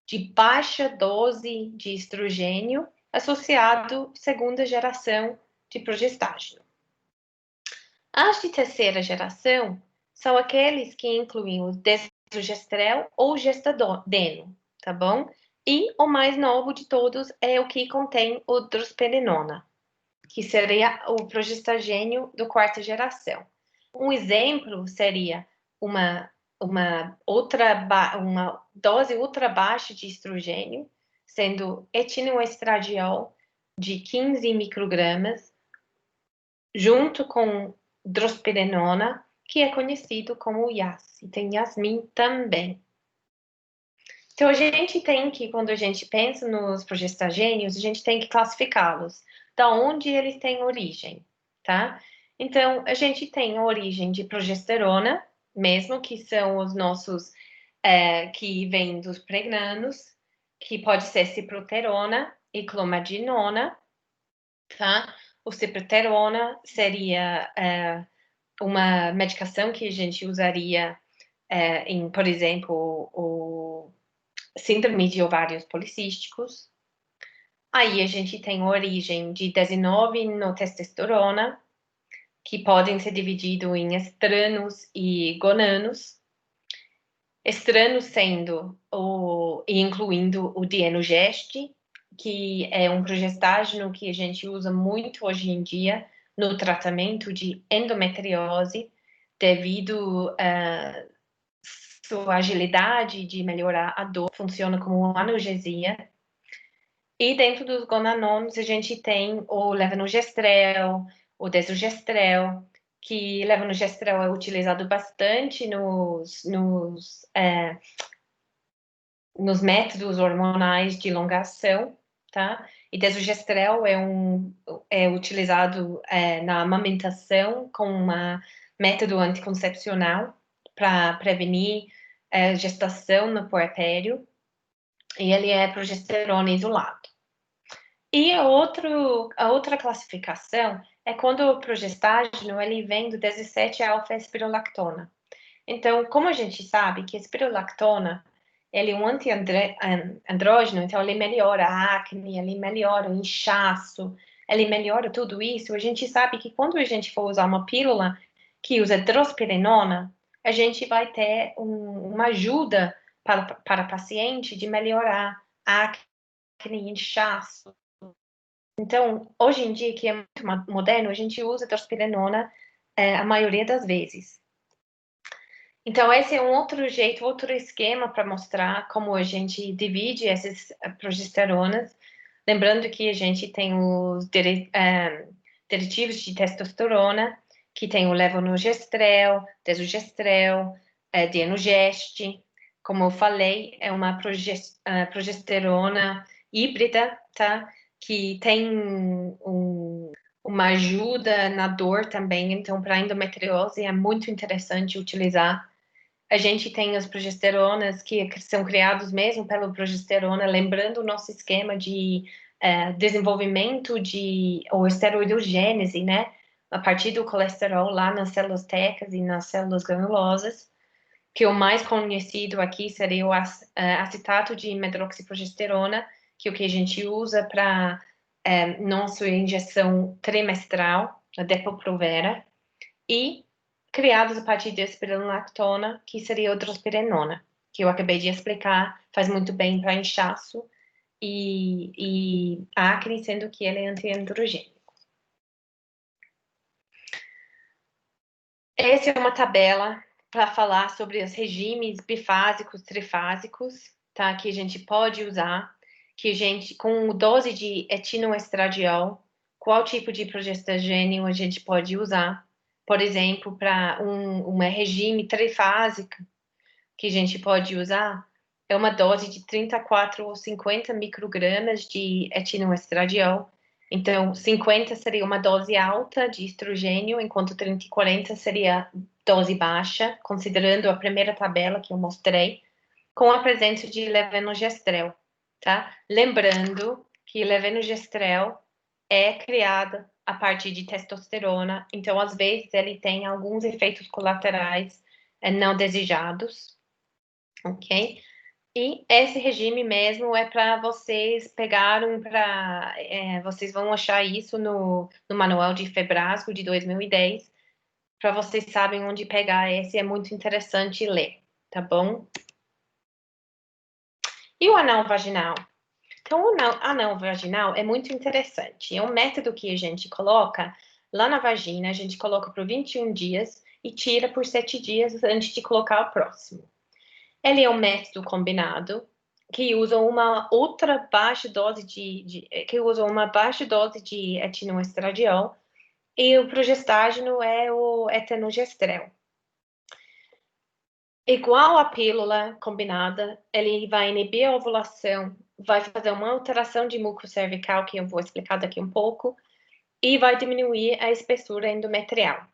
de baixa dose de estrogênio associado à segunda geração de progestágeno. As de terceira geração são aqueles que incluem o desogestrel ou gestadeno. tá bom? E o mais novo de todos é o que contém o drospirenona, que seria o progestagênio do quarta geração. Um exemplo seria uma dose ultra baixa de estrogênio, sendo etinoestradiol de 15 microgramas, junto com drospirenona, que é conhecido como Yas, e tem Yasmin também. Então, a gente tem que, quando a gente pensa nos progestagênios, a gente tem que classificá-los, da onde eles têm origem, tá? Então, a gente tem a origem de progesterona, mesmo que são os nossos, que vêm dos pregnanos, que pode ser ciproterona e clomidinona, tá? O ciproterona seria uma medicação que a gente usaria em, por exemplo, o síndrome de ovários policísticos. Aí a gente tem a origem de 19-testosterona, que podem ser divididos em estranos e gonanos. Estranos sendo e incluindo o dienogeste, que é um progestágeno que a gente usa muito hoje em dia no tratamento de endometriose, devido a sua agilidade de melhorar a dor, funciona como uma analgesia. E dentro dos gonanones, a gente tem o levonorgestrel, o desogestrel, que levonorgestrel é utilizado bastante nos métodos hormonais de elongação, tá? E desogestrel é utilizado na amamentação como um método anticoncepcional para prevenir gestação no puerpério, e ele é progesterona isolado. E a outra classificação é quando o progestágeno ele vem do 17-alfa-espirolactona. Então, como a gente sabe que a espirolactona ele é um antiandrógeno, então ele melhora a acne, ele melhora o inchaço, ele melhora tudo isso. A gente sabe que quando a gente for usar uma pílula que usa drospirenona, a gente vai ter uma ajuda para a paciente de melhorar a acne, inchaço. Então, hoje em dia, que é muito moderno, a gente usa drospirenona a maioria das vezes. Então, esse é um outro jeito, outro esquema para mostrar como a gente divide essas progesteronas. Lembrando que a gente tem os derivativos de testosterona, que tem o levonorgestrel, desogestrel, dienogeste. Como eu falei, é uma progesterona híbrida, tá? Que tem uma ajuda na dor também. Então, para endometriose é muito interessante utilizar. A gente tem as progesteronas que são criados mesmo pela progesterona, lembrando o nosso esquema de desenvolvimento ou esteroidogênese, né? A partir do colesterol lá nas células tecas e nas células granulosas, que o mais conhecido aqui seria o acetato de medroxiprogesterona, que é o que a gente usa para nossa injeção trimestral, a Depo-Provera, e criados a partir de espironolactona, que seria o drospirenona, que eu acabei de explicar, faz muito bem para inchaço e acne, sendo que ele é antiandrogênico. Essa é uma tabela para falar sobre os regimes bifásicos, trifásicos, tá? Que a gente pode usar, que a gente, com dose de etinoestradiol, qual tipo de progestagênio a gente pode usar. Por exemplo, para um regime trifásico que a gente pode usar, é uma dose de 34 ou 50 microgramas de etinoestradiol. Então, 50 seria uma dose alta de estrogênio, enquanto 30 e 40 seria dose baixa, considerando a primeira tabela que eu mostrei, com a presença de levonorgestrel, tá? Lembrando que levonorgestrel é criada a partir de testosterona, então, às vezes, ele tem alguns efeitos colaterais não desejados, ok? E esse regime mesmo é para vocês pegaram para. Vocês vão achar isso no Manual de Febrasgo de 2010, para vocês sabem onde pegar esse, é muito interessante ler, tá bom? E o anel vaginal? Então, o anel vaginal é muito interessante. É um método que a gente coloca lá na vagina, a gente coloca por 21 dias e tira por 7 dias antes de colocar o próximo. Ele é um método combinado que usa uma outra baixa dose que usa uma baixa dose de etinoestradiol e o progestágeno é o etenogestrel. Igual a pílula combinada, ele vai inibir a ovulação, vai fazer uma alteração de muco cervical, que eu vou explicar daqui um pouco, e vai diminuir a espessura endometrial.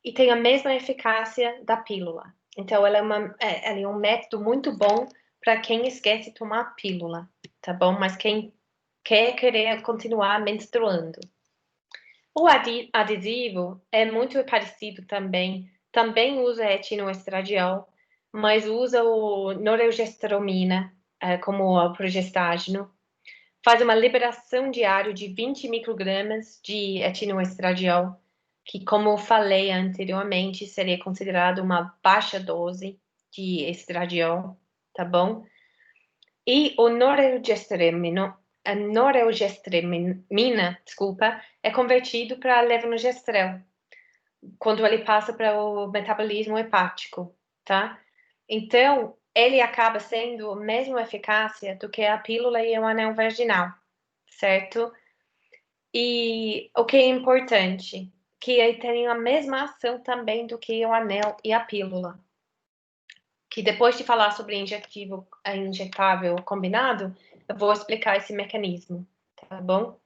E tem a mesma eficácia da pílula. Então, ela é um método muito bom para quem esquece de tomar a pílula, tá bom? Mas quem querer continuar menstruando. O adesivo é muito parecido também usa etinoestradiol, mas usa o noreogestromina como o progestágeno. Faz uma liberação diária de 20 microgramas de etinoestradiol, que, como eu falei anteriormente, seria considerado uma baixa dose de estradiol, tá bom? E o a noreogestremina, desculpa, é convertido para levonorgestrel, quando ele passa para o metabolismo hepático, tá? Então, ele acaba sendo a mesma eficácia do que a pílula e o anel vaginal, certo? E o que é importante, que ele tem a mesma ação também do que o anel e a pílula. Que depois de falar sobre injetável combinado, eu vou explicar esse mecanismo, tá bom?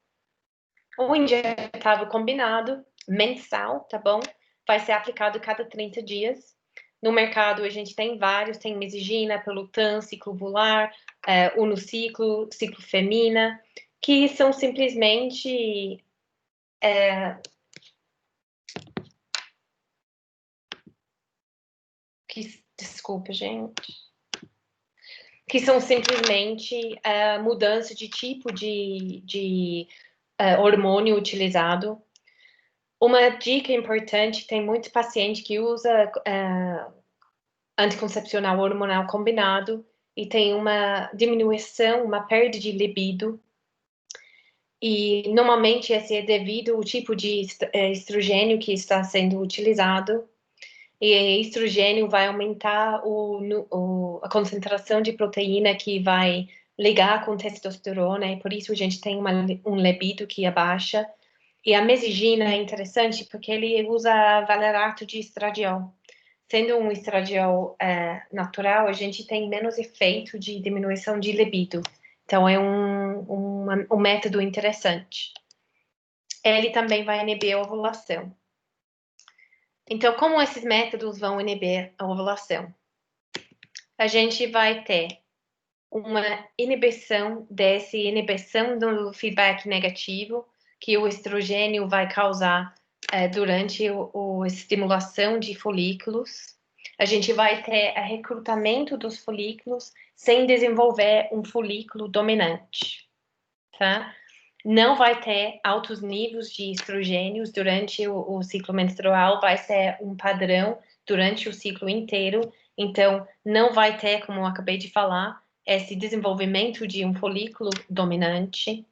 O injetável combinado, mensal, tá bom? Vai ser aplicado cada 30 dias. No mercado, a gente tem vários, tem mesigina, pelotan, ciclo ovular, unociclo, ciclo femina, que são simplesmente desculpa, gente, que são simplesmente mudança de tipo de hormônio utilizado. Uma dica importante, tem muito paciente que usa anticoncepcional hormonal combinado e tem uma diminuição, uma perda de libido. E normalmente esse é devido ao tipo de estrogênio que está sendo utilizado. E estrogênio vai aumentar a concentração de proteína que vai ligar com testosterona, e por isso a gente tem um libido que abaixa. E a mesigina é interessante porque ele usa valerato de estradiol. Sendo um estradiol natural, a gente tem menos efeito de diminuição de libido. Então, é um método interessante. Ele também vai inibir a ovulação. Então, como esses métodos vão inibir a ovulação? A gente vai ter uma inibição do feedback negativo que o estrogênio vai causar durante a estimulação de folículos. A gente vai ter recrutamento dos folículos sem desenvolver um folículo dominante, tá? Não vai ter altos níveis de estrogênios durante o ciclo menstrual, vai ser um padrão durante o ciclo inteiro. Então, não vai ter, como eu acabei de falar, esse desenvolvimento de um folículo dominante.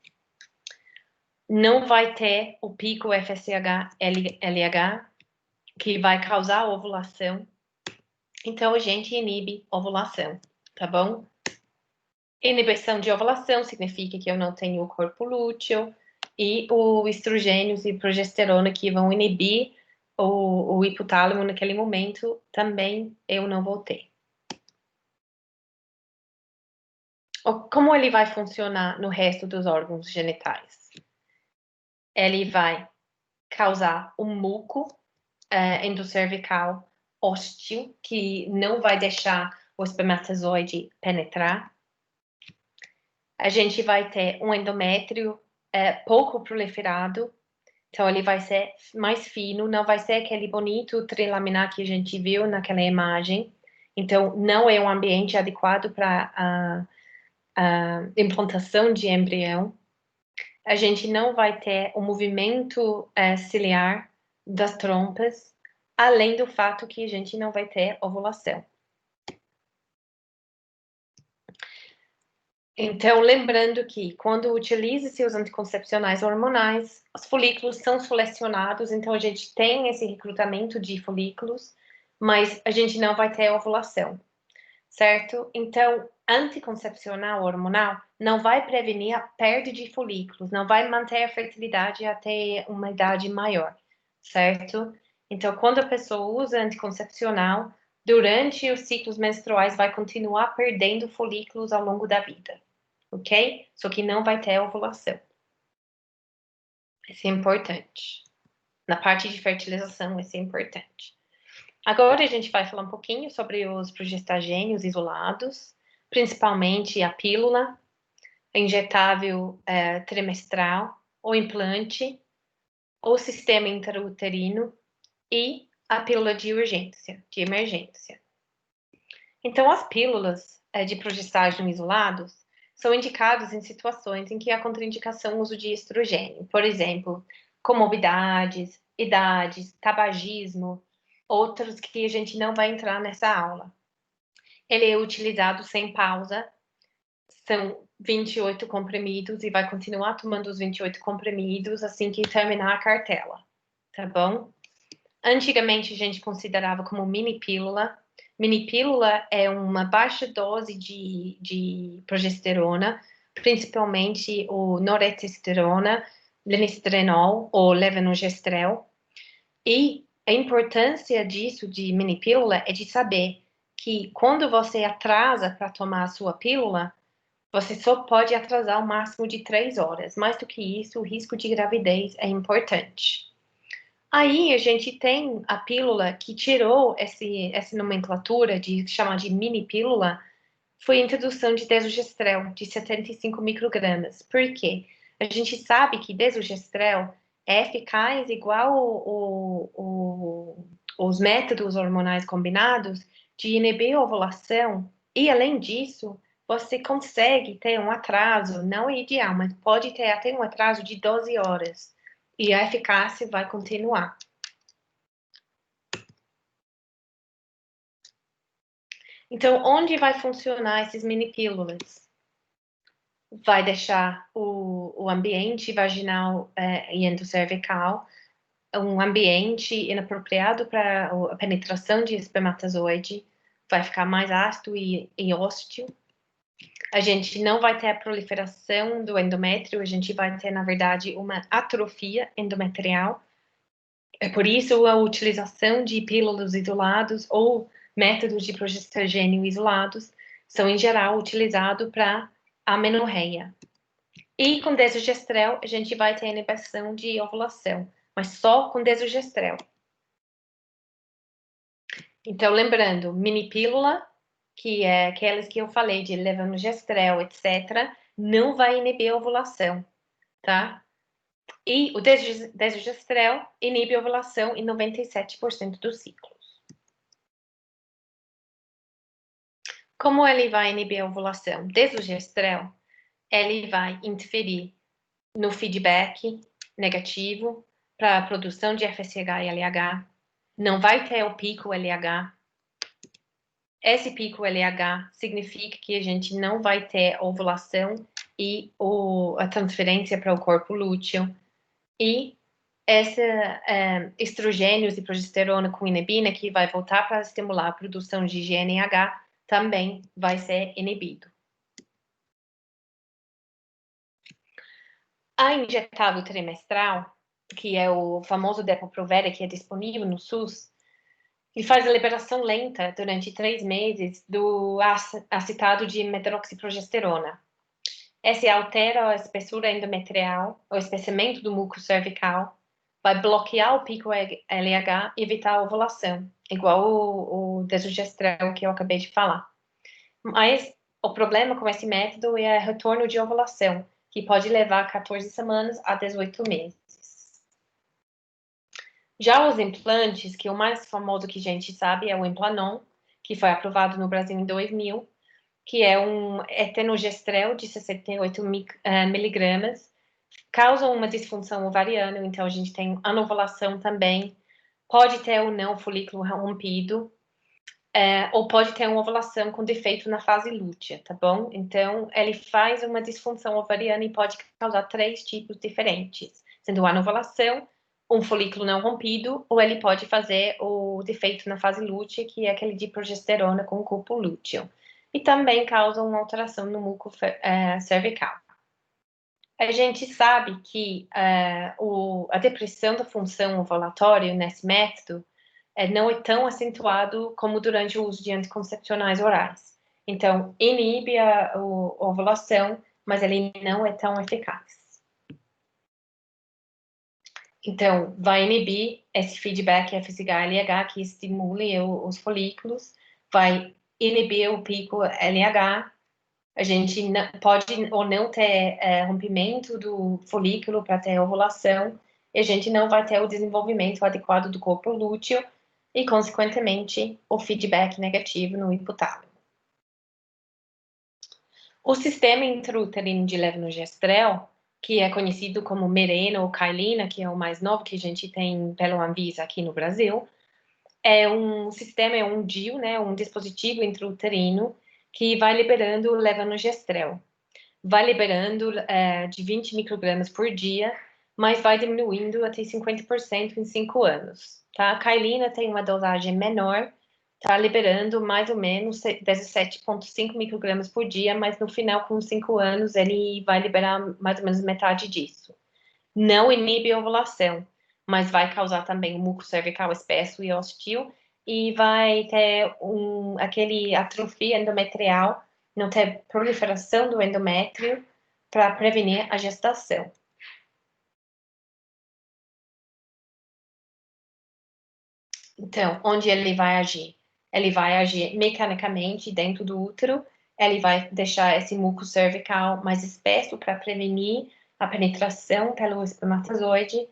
Não vai ter o pico FSH-LH, que vai causar ovulação. Então, a gente inibe ovulação, tá bom? Inibição de ovulação significa que eu não tenho o corpo lúteo, e o estrogênios e progesterona que vão inibir o hipotálamo naquele momento, também eu não vou ter. Como ele vai funcionar no resto dos órgãos genitais? Ele vai causar um muco endocervical hóstil, que não vai deixar o espermatozoide penetrar. A gente vai ter um endométrio pouco proliferado, então ele vai ser mais fino, não vai ser aquele bonito trilaminar que a gente viu naquela imagem. Então, não é um ambiente adequado para a implantação de embrião. A gente não vai ter o movimento ciliar das trompas, além do fato que a gente não vai ter ovulação. Então, lembrando que quando utiliza-se os anticoncepcionais hormonais, os folículos são selecionados, então a gente tem esse recrutamento de folículos, mas a gente não vai ter ovulação, certo? Então, anticoncepcional hormonal não vai prevenir a perda de folículos, não vai manter a fertilidade até uma idade maior, certo? Então, quando a pessoa usa anticoncepcional, durante os ciclos menstruais vai continuar perdendo folículos ao longo da vida, ok? Só que não vai ter ovulação. Isso é importante. Na parte de fertilização, isso é importante. Agora a gente vai falar um pouquinho sobre os progestagênios isolados, principalmente a pílula, injetável trimestral, o implante, o sistema intrauterino e a pílula de urgência, de emergência. Então, as pílulas de progestágeno isolados são indicados em situações em que há contraindicação ao uso de estrogênio, por exemplo, comorbidades, idades, tabagismo, outros que a gente não vai entrar nessa aula. Ele é utilizado sem pausa, são 28 comprimidos e vai continuar tomando os 28 comprimidos assim que terminar a cartela, tá bom? Antigamente a gente considerava como mini pílula. Mini pílula é uma baixa dose de progesterona, principalmente o noretestrona, lenestrenol ou levonorgestrel. E a importância disso de mini pílula é de saber que quando você atrasa para tomar a sua pílula, você só pode atrasar o máximo de 3 horas. Mais do que isso, o risco de gravidez é importante. Aí a gente tem a pílula que tirou essa nomenclatura de chamar de mini pílula, foi a introdução de desogestrel, de 75 microgramas. Por quê? A gente sabe que desogestrel é eficaz igual os métodos hormonais combinados de inibir a ovulação, e além disso, você consegue ter um atraso, não é ideal, mas pode ter até um atraso de 12 horas, e a eficácia vai continuar. Então, onde vai funcionar esses mini pílulas? Vai deixar o ambiente vaginal e endocervical um ambiente inapropriado para a penetração de espermatozoide, vai ficar mais ácido e hóstil. A gente não vai ter a proliferação do endométrio, a gente vai ter, na verdade, uma atrofia endometrial. É por isso a utilização de pílulas isolados ou métodos de progestagênio isolados são, em geral, utilizados para amenorreia. E com desogestrel, a gente vai ter inibição de ovulação, mas só com desogestrel. Então, lembrando, mini pílula, que é aquelas que eu falei de levonorgestrel, etc., não vai inibir a ovulação, tá? E o desogestrel inibe a ovulação em 97% dos ciclos. Como ele vai inibir a ovulação? Desogestrel, ele vai interferir no feedback negativo para a produção de FSH e LH, não vai ter o pico LH. Esse pico LH significa que a gente não vai ter ovulação e a transferência para o corpo lúteo. E estrogênios e progesterona com inibina, que vai voltar para estimular a produção de GNH, também vai ser inibido. A injetável trimestral, que é o famoso Depo-Provera, que é disponível no SUS, e faz a liberação lenta durante 3 meses do acetado de medroxiprogesterona. Essa altera a espessura endometrial, o espessamento do muco cervical, vai bloquear o pico LH e evitar a ovulação, igual o desogestrel que eu acabei de falar. Mas o problema com esse método é o retorno de ovulação, que pode levar 14 semanas a 18 meses. Já os implantes, que o mais famoso que a gente sabe é o Implanon, que foi aprovado no Brasil em 2000, que é um etenogestrel de 68 miligramas, causam uma disfunção ovariana, então a gente tem anovulação também, pode ter ou não folículo rompido, ou pode ter uma ovulação com defeito na fase lútea, tá bom? Então, ele faz uma disfunção ovariana e pode causar 3 tipos diferentes, sendo a anovulação, um folículo não rompido, ou ele pode fazer o defeito na fase lútea, que é aquele de progesterona com corpo lúteo. E também causa uma alteração no muco cervical. A gente sabe que a depressão da função ovulatória nesse método não é tão acentuado como durante o uso de anticoncepcionais orais. Então, inibe a ovulação, mas ele não é tão eficaz. Então, vai inibir esse feedback FSH-LH que estimule os folículos, vai inibir o pico LH. A gente pode ou não ter rompimento do folículo para ter ovulação, e a gente não vai ter o desenvolvimento adequado do corpo lúteo e, consequentemente, o feedback negativo no hipotálamo. O sistema intrauterino de levonorgestrel, que é conhecido como Mirena ou Cailina, que é o mais novo que a gente tem pelo Anvisa aqui no Brasil, é um sistema, é um DIU, né, um dispositivo intrauterino que vai liberando levonorgestrel. Vai liberando de 20 microgramas por dia, mas vai diminuindo até 50% em 5 anos, tá? A Cailina tem uma dosagem menor, tá liberando mais ou menos 17,5 microgramas por dia, mas no final, com 5 anos, ele vai liberar mais ou menos metade disso. Não inibe a ovulação, mas vai causar também um muco cervical espesso e hostil, e vai ter aquele atrofia endometrial, não ter proliferação do endométrio para prevenir a gestação. Então, onde ele vai agir? Ele vai agir mecanicamente dentro do útero, ele vai deixar esse muco cervical mais espesso para prevenir a penetração pelo espermatozoide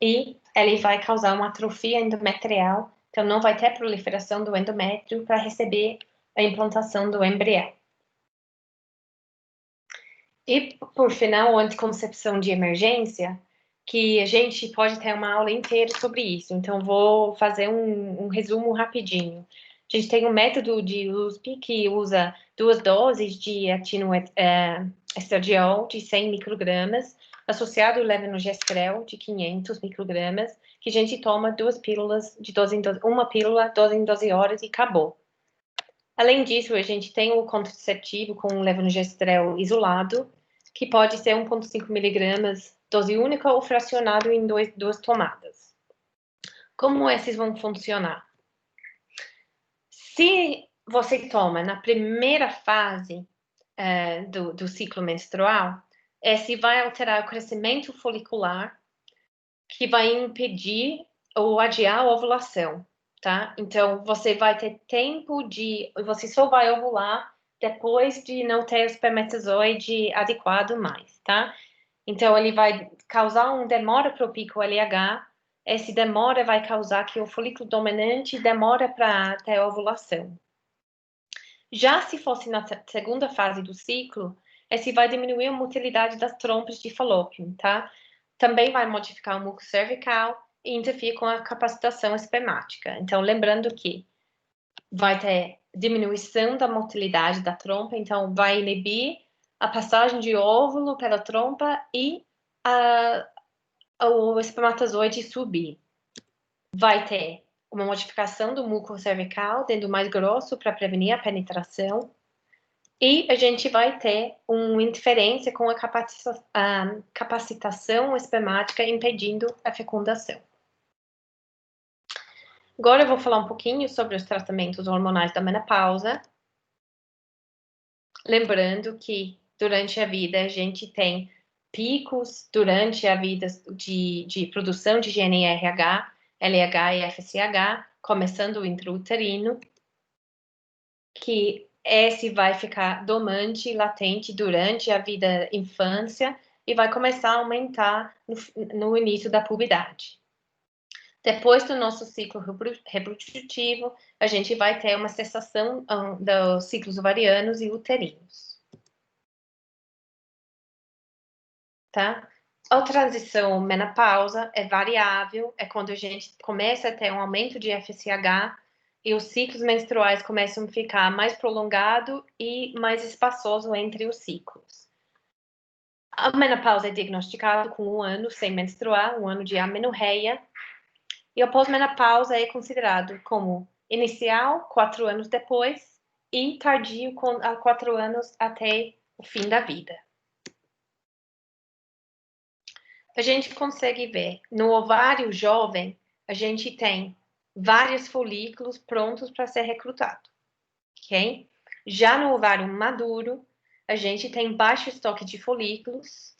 e ele vai causar uma atrofia endometrial, então não vai ter proliferação do endométrio para receber a implantação do embrião. E, por final, a anticoncepção de emergência, que a gente pode ter uma aula inteira sobre isso, então vou fazer um resumo rapidinho. A gente tem um método de USP que usa 2 doses de estradiol de 100 microgramas, associado ao levonorgestrel de 500 microgramas, que a gente toma 2 pílulas de 12 em 12, uma pílula 12 em 12 horas e acabou. Além disso, a gente tem o contraceptivo com levonorgestrel isolado, que pode ser 1,5 miligramas, dose única ou fracionado em 2 tomadas. Como esses vão funcionar? Se você toma na primeira fase do ciclo menstrual, esse vai alterar o crescimento folicular, que vai impedir ou adiar a ovulação, tá? Então, você vai ter tempo você só vai ovular depois de não ter o espermatozoide adequado mais, tá? Então, ele vai causar demora para o pico LH, esse demora vai causar que o folículo dominante demora para ter a ovulação. Já se fosse na segunda fase do ciclo, esse vai diminuir a motilidade das trompas de falópio, tá? Também vai modificar o muco cervical e interferir com a capacitação espermática. Então, lembrando que vai ter diminuição da motilidade da trompa, então vai inibir a passagem de óvulo pela trompa e o espermatozoide subir. Vai ter uma modificação do muco cervical, tendo mais grosso para prevenir a penetração. E a gente vai ter uma interferência com a capacitação espermática impedindo a fecundação. Agora eu vou falar um pouquinho sobre os tratamentos hormonais da menopausa. Lembrando que durante a vida a gente tem picos durante a vida de produção de GnRH, LH e FSH, começando o intrauterino, que esse vai ficar dormente, latente durante a vida infância e vai começar a aumentar no início da puberdade. Depois do nosso ciclo reprodutivo, a gente vai ter uma cessação dos ciclos ovarianos e uterinos. Tá? A transição menopausa é variável, é quando a gente começa a ter um aumento de FSH e os ciclos menstruais começam a ficar mais prolongado e mais espaçoso entre os ciclos. A menopausa é diagnosticada com 1 ano sem menstruar, 1 ano de amenorreia, e a pós-menopausa é considerado como inicial, 4 anos depois, e tardio, 4 anos até o fim da vida. A gente consegue ver, no ovário jovem, a gente tem vários folículos prontos para ser recrutado, ok? Já no ovário maduro, a gente tem baixo estoque de folículos,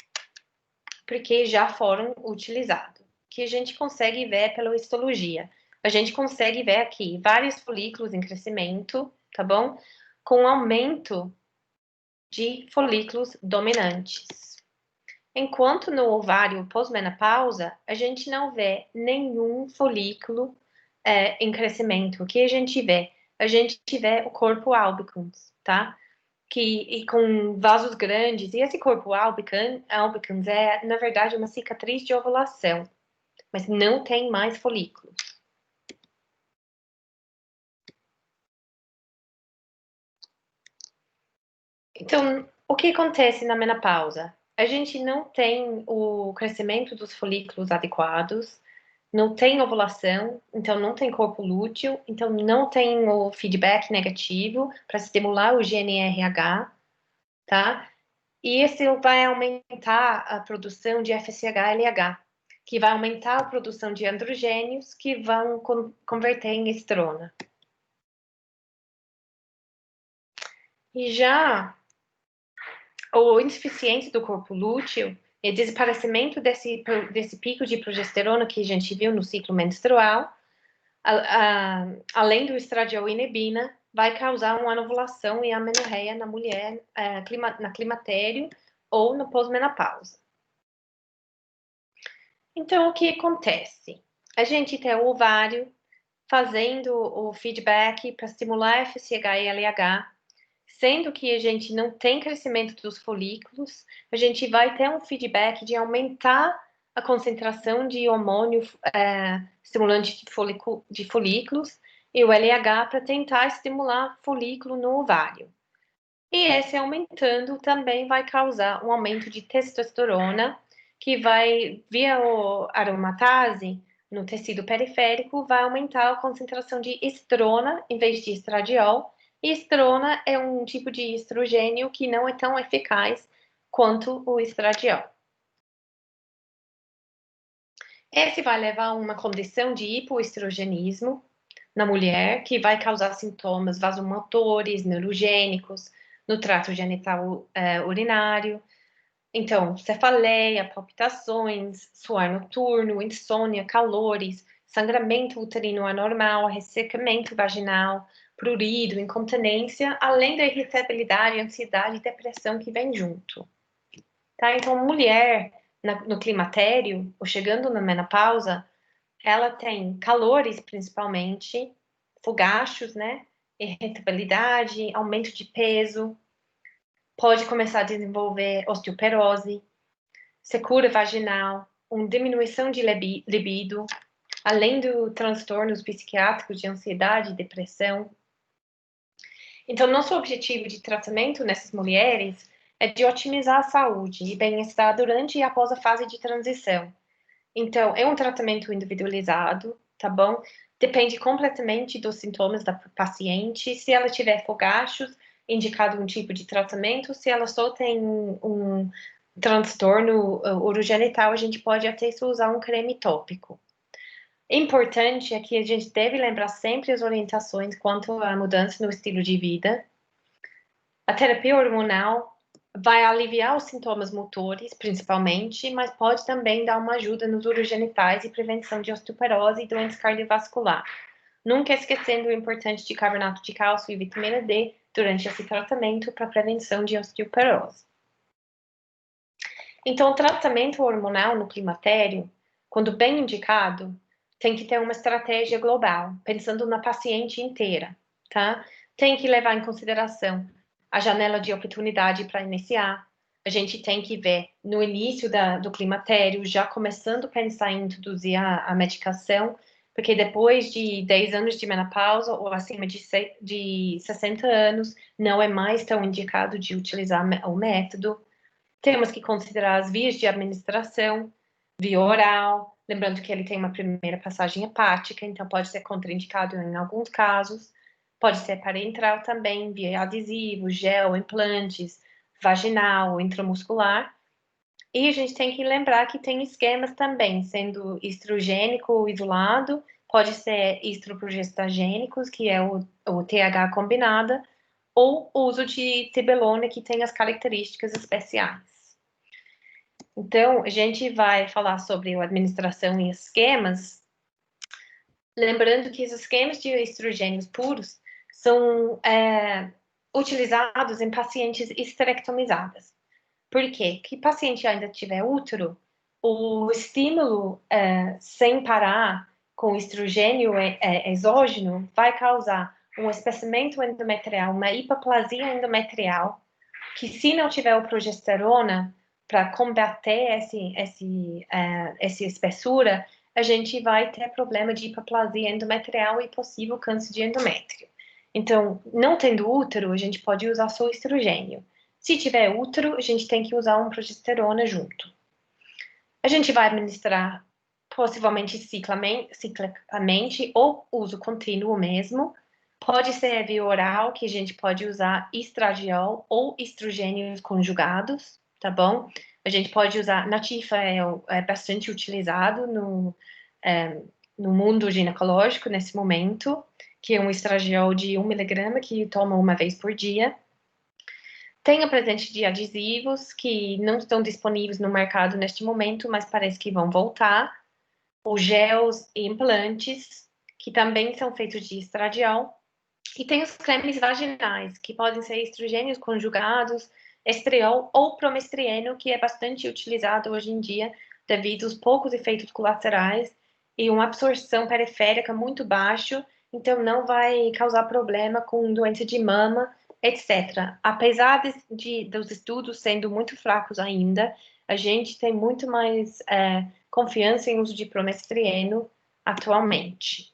porque já foram utilizados, que a gente consegue ver pela histologia. A gente consegue ver aqui vários folículos em crescimento, tá bom? Com aumento de folículos dominantes. Enquanto no ovário pós-menopausa, a gente não vê nenhum folículo em crescimento. O que a gente vê? A gente vê o corpo albicans, tá? E com vasos grandes. E esse corpo albicans é, na verdade, uma cicatriz de ovulação, mas não tem mais folículos. Então, o que acontece na menopausa? A gente não tem o crescimento dos folículos adequados, não tem ovulação, então não tem corpo lúteo, então não tem o feedback negativo para estimular o GnRH, tá? E isso vai aumentar a produção de FSH-LH, que vai aumentar a produção de androgênios que vão converter em estrona. E já o insuficiência do corpo lúteo e desaparecimento desse pico de progesterona que a gente viu no ciclo menstrual, além do estradiol e inibina, vai causar uma anovulação e amenorreia na mulher na climatério ou no pós-menopausa. Então, o que acontece? A gente tem o ovário fazendo o feedback para estimular FSH e LH, sendo que a gente não tem crescimento dos folículos, a gente vai ter um feedback de aumentar a concentração de hormônio estimulante de folículos e o LH para tentar estimular folículo no ovário. E esse aumentando também vai causar um aumento de testosterona, que vai, via aromatase, no tecido periférico, vai aumentar a concentração de estrona em vez de estradiol. E estrona é um tipo de estrogênio que não é tão eficaz quanto o estradiol. Esse vai levar a uma condição de hipoestrogenismo na mulher, que vai causar sintomas vasomotores, neurogênicos, no trato genital urinário. Então, cefaleia, palpitações, suor noturno, insônia, calores, sangramento uterino anormal, ressecamento vaginal, prurido, incontinência, além da irritabilidade, ansiedade e depressão que vem junto. Tá? Então, mulher no climatério, ou chegando na menopausa, ela tem calores, principalmente, fogachos, né? Irritabilidade, aumento de peso, pode começar a desenvolver osteoporose, secura vaginal, uma diminuição de libido, além dos transtornos psiquiátricos de ansiedade e depressão. Então, nosso objetivo de tratamento nessas mulheres é de otimizar a saúde e bem-estar durante e após a fase de transição. Então, é um tratamento individualizado, tá bom? Depende completamente dos sintomas da paciente. Se ela tiver fogachos, indicado um tipo de tratamento. Se ela só tem um transtorno urogenital, a gente pode até usar um creme tópico. Importante é que a gente deve lembrar sempre as orientações quanto à mudança no estilo de vida. A terapia hormonal vai aliviar os sintomas motores, principalmente, mas pode também dar uma ajuda nos urogenitais e prevenção de osteoporose e doenças cardiovasculares. Nunca esquecendo o importante de carbonato de cálcio e vitamina D durante esse tratamento para prevenção de osteoporose. Então, o tratamento hormonal no climatério, quando bem indicado, tem que ter uma estratégia global, pensando na paciente inteira, tá? Tem que levar em consideração a janela de oportunidade para iniciar. A gente tem que ver no início do climatério, já começando a pensar em introduzir a medicação, porque depois de 10 anos de menopausa ou acima de 60 anos, não é mais tão indicado de utilizar o método. Temos que considerar as vias de administração, via oral, lembrando que ele tem uma primeira passagem hepática, então pode ser contraindicado em alguns casos. Pode ser parenteral também, via adesivo, gel, implantes, vaginal, intramuscular. E a gente tem que lembrar que tem esquemas também, sendo estrogênico isolado, pode ser estroprogestagênicos, que é o TH combinada, ou o uso de tibelona, que tem as características especiais. Então, a gente vai falar sobre a administração em esquemas, lembrando que os esquemas de estrogênios puros são utilizados em pacientes esterectomizadas. Por quê? Que paciente ainda tiver útero, o estímulo sem parar com estrogênio exógeno vai causar um espessamento endometrial, uma hipoplasia endometrial, que se não tiver o progesterona para combater essa espessura, a gente vai ter problema de hipoplasia endometrial e possível câncer de endométrio. Então, não tendo útero, a gente pode usar só estrogênio. Se tiver útero, a gente tem que usar um progesterona junto. A gente vai administrar possivelmente ciclicamente ou uso contínuo mesmo. Pode ser via oral, que a gente pode usar estradiol ou estrogênios conjugados, tá bom? A gente pode usar, Natifa é bastante utilizado no mundo ginecológico nesse momento, que é um estradiol de 1 miligrama que toma uma vez por dia. Tem a presente de adesivos que não estão disponíveis no mercado neste momento, mas parece que vão voltar. Os gels e implantes, que também são feitos de estradiol. E tem os cremes vaginais, que podem ser estrogênios conjugados, estriol ou promestrieno, que é bastante utilizado hoje em dia devido aos poucos efeitos colaterais e uma absorção periférica muito baixa, então não vai causar problema com doença de mama, etc. Apesar dos estudos sendo muito fracos ainda, a gente tem muito mais confiança em uso de promestrieno atualmente.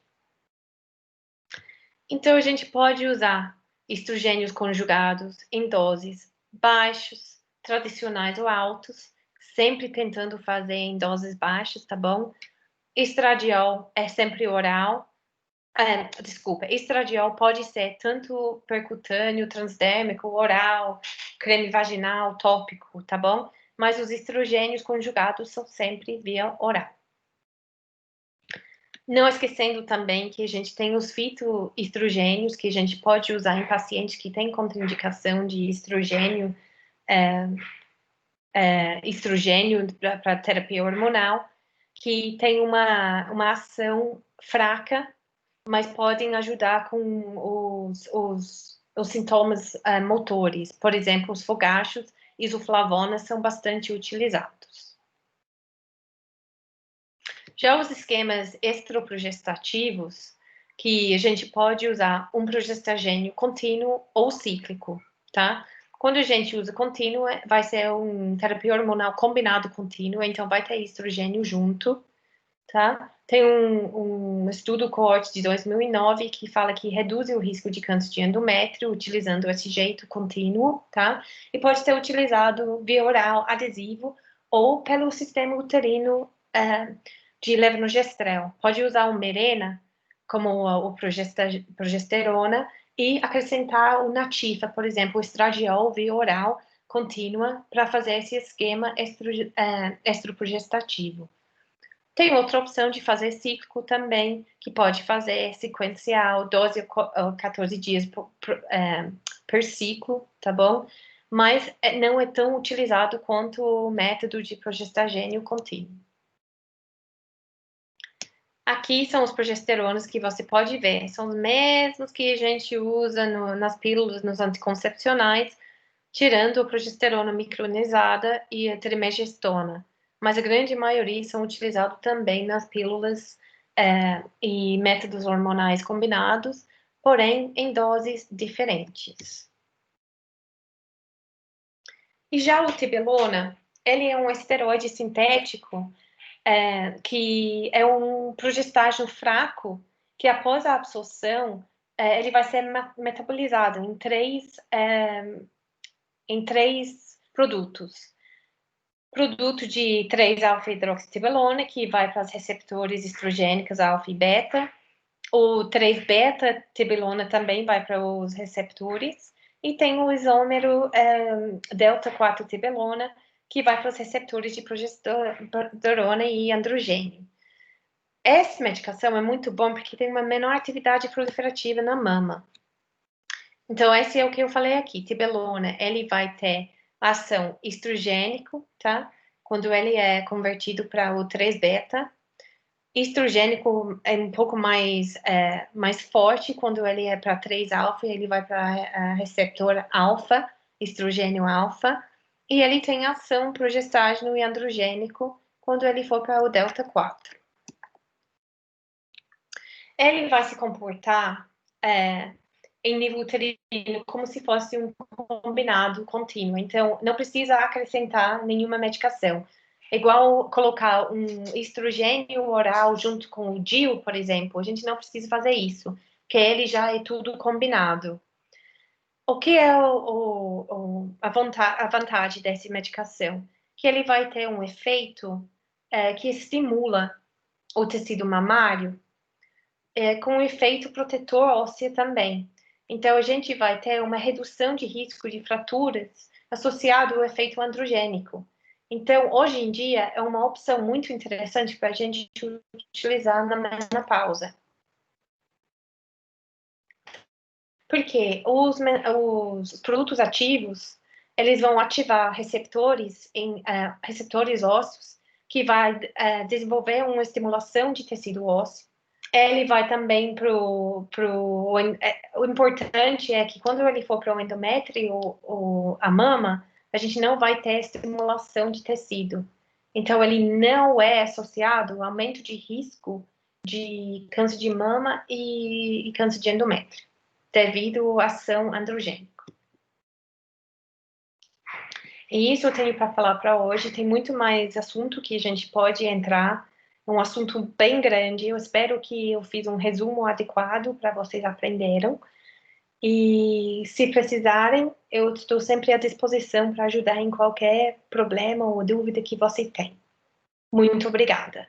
Então, a gente pode usar estrogênios conjugados em doses baixos, tradicionais ou altos, sempre tentando fazer em doses baixas, tá bom? Estradiol é sempre oral. Estradiol pode ser tanto percutâneo, transdérmico, oral, creme vaginal, tópico, tá bom? Mas os estrogênios conjugados são sempre via oral. Não esquecendo também que a gente tem os fitoestrogênios, que a gente pode usar em pacientes que têm contraindicação de estrogênio, estrogênio para terapia hormonal, que tem uma ação fraca, mas podem ajudar com os sintomas motores. Por exemplo, os fogachos, isoflavonas são bastante utilizados. Já os esquemas estroprogestativos, que a gente pode usar um progestagênio contínuo ou cíclico, tá? Quando a gente usa contínuo, vai ser um terapia hormonal combinado contínuo, então vai ter estrogênio junto, tá? Tem um estudo coorte de 2009 que fala que reduz o risco de câncer de endométrio utilizando esse jeito contínuo, tá? E pode ser utilizado via oral, adesivo, ou pelo sistema uterino de levonorgestrel. Pode usar o Mirena como o progesterona e acrescentar o Natifa, por exemplo, o estradiol via oral contínua para fazer esse esquema estroprogestativo. Tem outra opção de fazer cíclico também, que pode fazer sequencial, 12 ou 14 dias per ciclo, tá bom? Mas não é tão utilizado quanto o método de progestagênio contínuo. Aqui são os progesteronos que você pode ver. São os mesmos que a gente usa nas pílulas, nos anticoncepcionais, tirando a progesterona micronizada e a trimegestona. Mas a grande maioria são utilizados também nas pílulas e métodos hormonais combinados, porém em doses diferentes. E já o tibelona, ele é um esteroide sintético que é um progestágeno fraco, que após a absorção, ele vai ser metabolizado em três produtos. Produto de 3-alfa-hidroxitibolona, que vai para os receptores estrogênicos alfa e beta. O 3-beta-tibilona também vai para os receptores. E tem o isômero delta-4-tibilona, que vai para os receptores de progesterona e androgênio. Essa medicação é muito bom porque tem uma menor atividade proliferativa na mama. Então, esse é o que eu falei aqui. Tibilona, ele vai ter ação estrogênico, tá? Quando ele é convertido para o 3-beta. Estrogênico é um pouco mais forte quando ele é para 3-alfa, ele vai para receptor alfa, estrogênio alfa, e ele tem ação progestágeno e androgênico quando ele for para o delta 4. Ele vai se comportar em nível uterino como se fosse um combinado contínuo, então não precisa acrescentar nenhuma medicação. É igual colocar um estrogênio oral junto com o DIU, por exemplo, a gente não precisa fazer isso, porque ele já é tudo combinado. O que é a vantagem dessa medicação? Que ele vai ter um efeito que estimula o tecido mamário, com um efeito protetor ósseo também. Então, a gente vai ter uma redução de risco de fraturas associado ao efeito androgênico. Então, hoje em dia, é uma opção muito interessante para a gente utilizar na menopausa. Porque os produtos ativos, eles vão ativar receptores ósseos, que vai desenvolver uma estimulação de tecido ósseo. Ele vai também o importante é que quando ele for para o endométrio ou a mama, a gente não vai ter estimulação de tecido. Então, ele não é associado ao aumento de risco de câncer de mama e câncer de endométrio, devido à ação androgênica. E isso eu tenho para falar para hoje. Tem muito mais assunto que a gente pode entrar. Um assunto bem grande. Eu espero que eu fiz um resumo adequado para vocês aprenderam. E se precisarem, eu estou sempre à disposição para ajudar em qualquer problema ou dúvida que vocês tenham. Muito obrigada.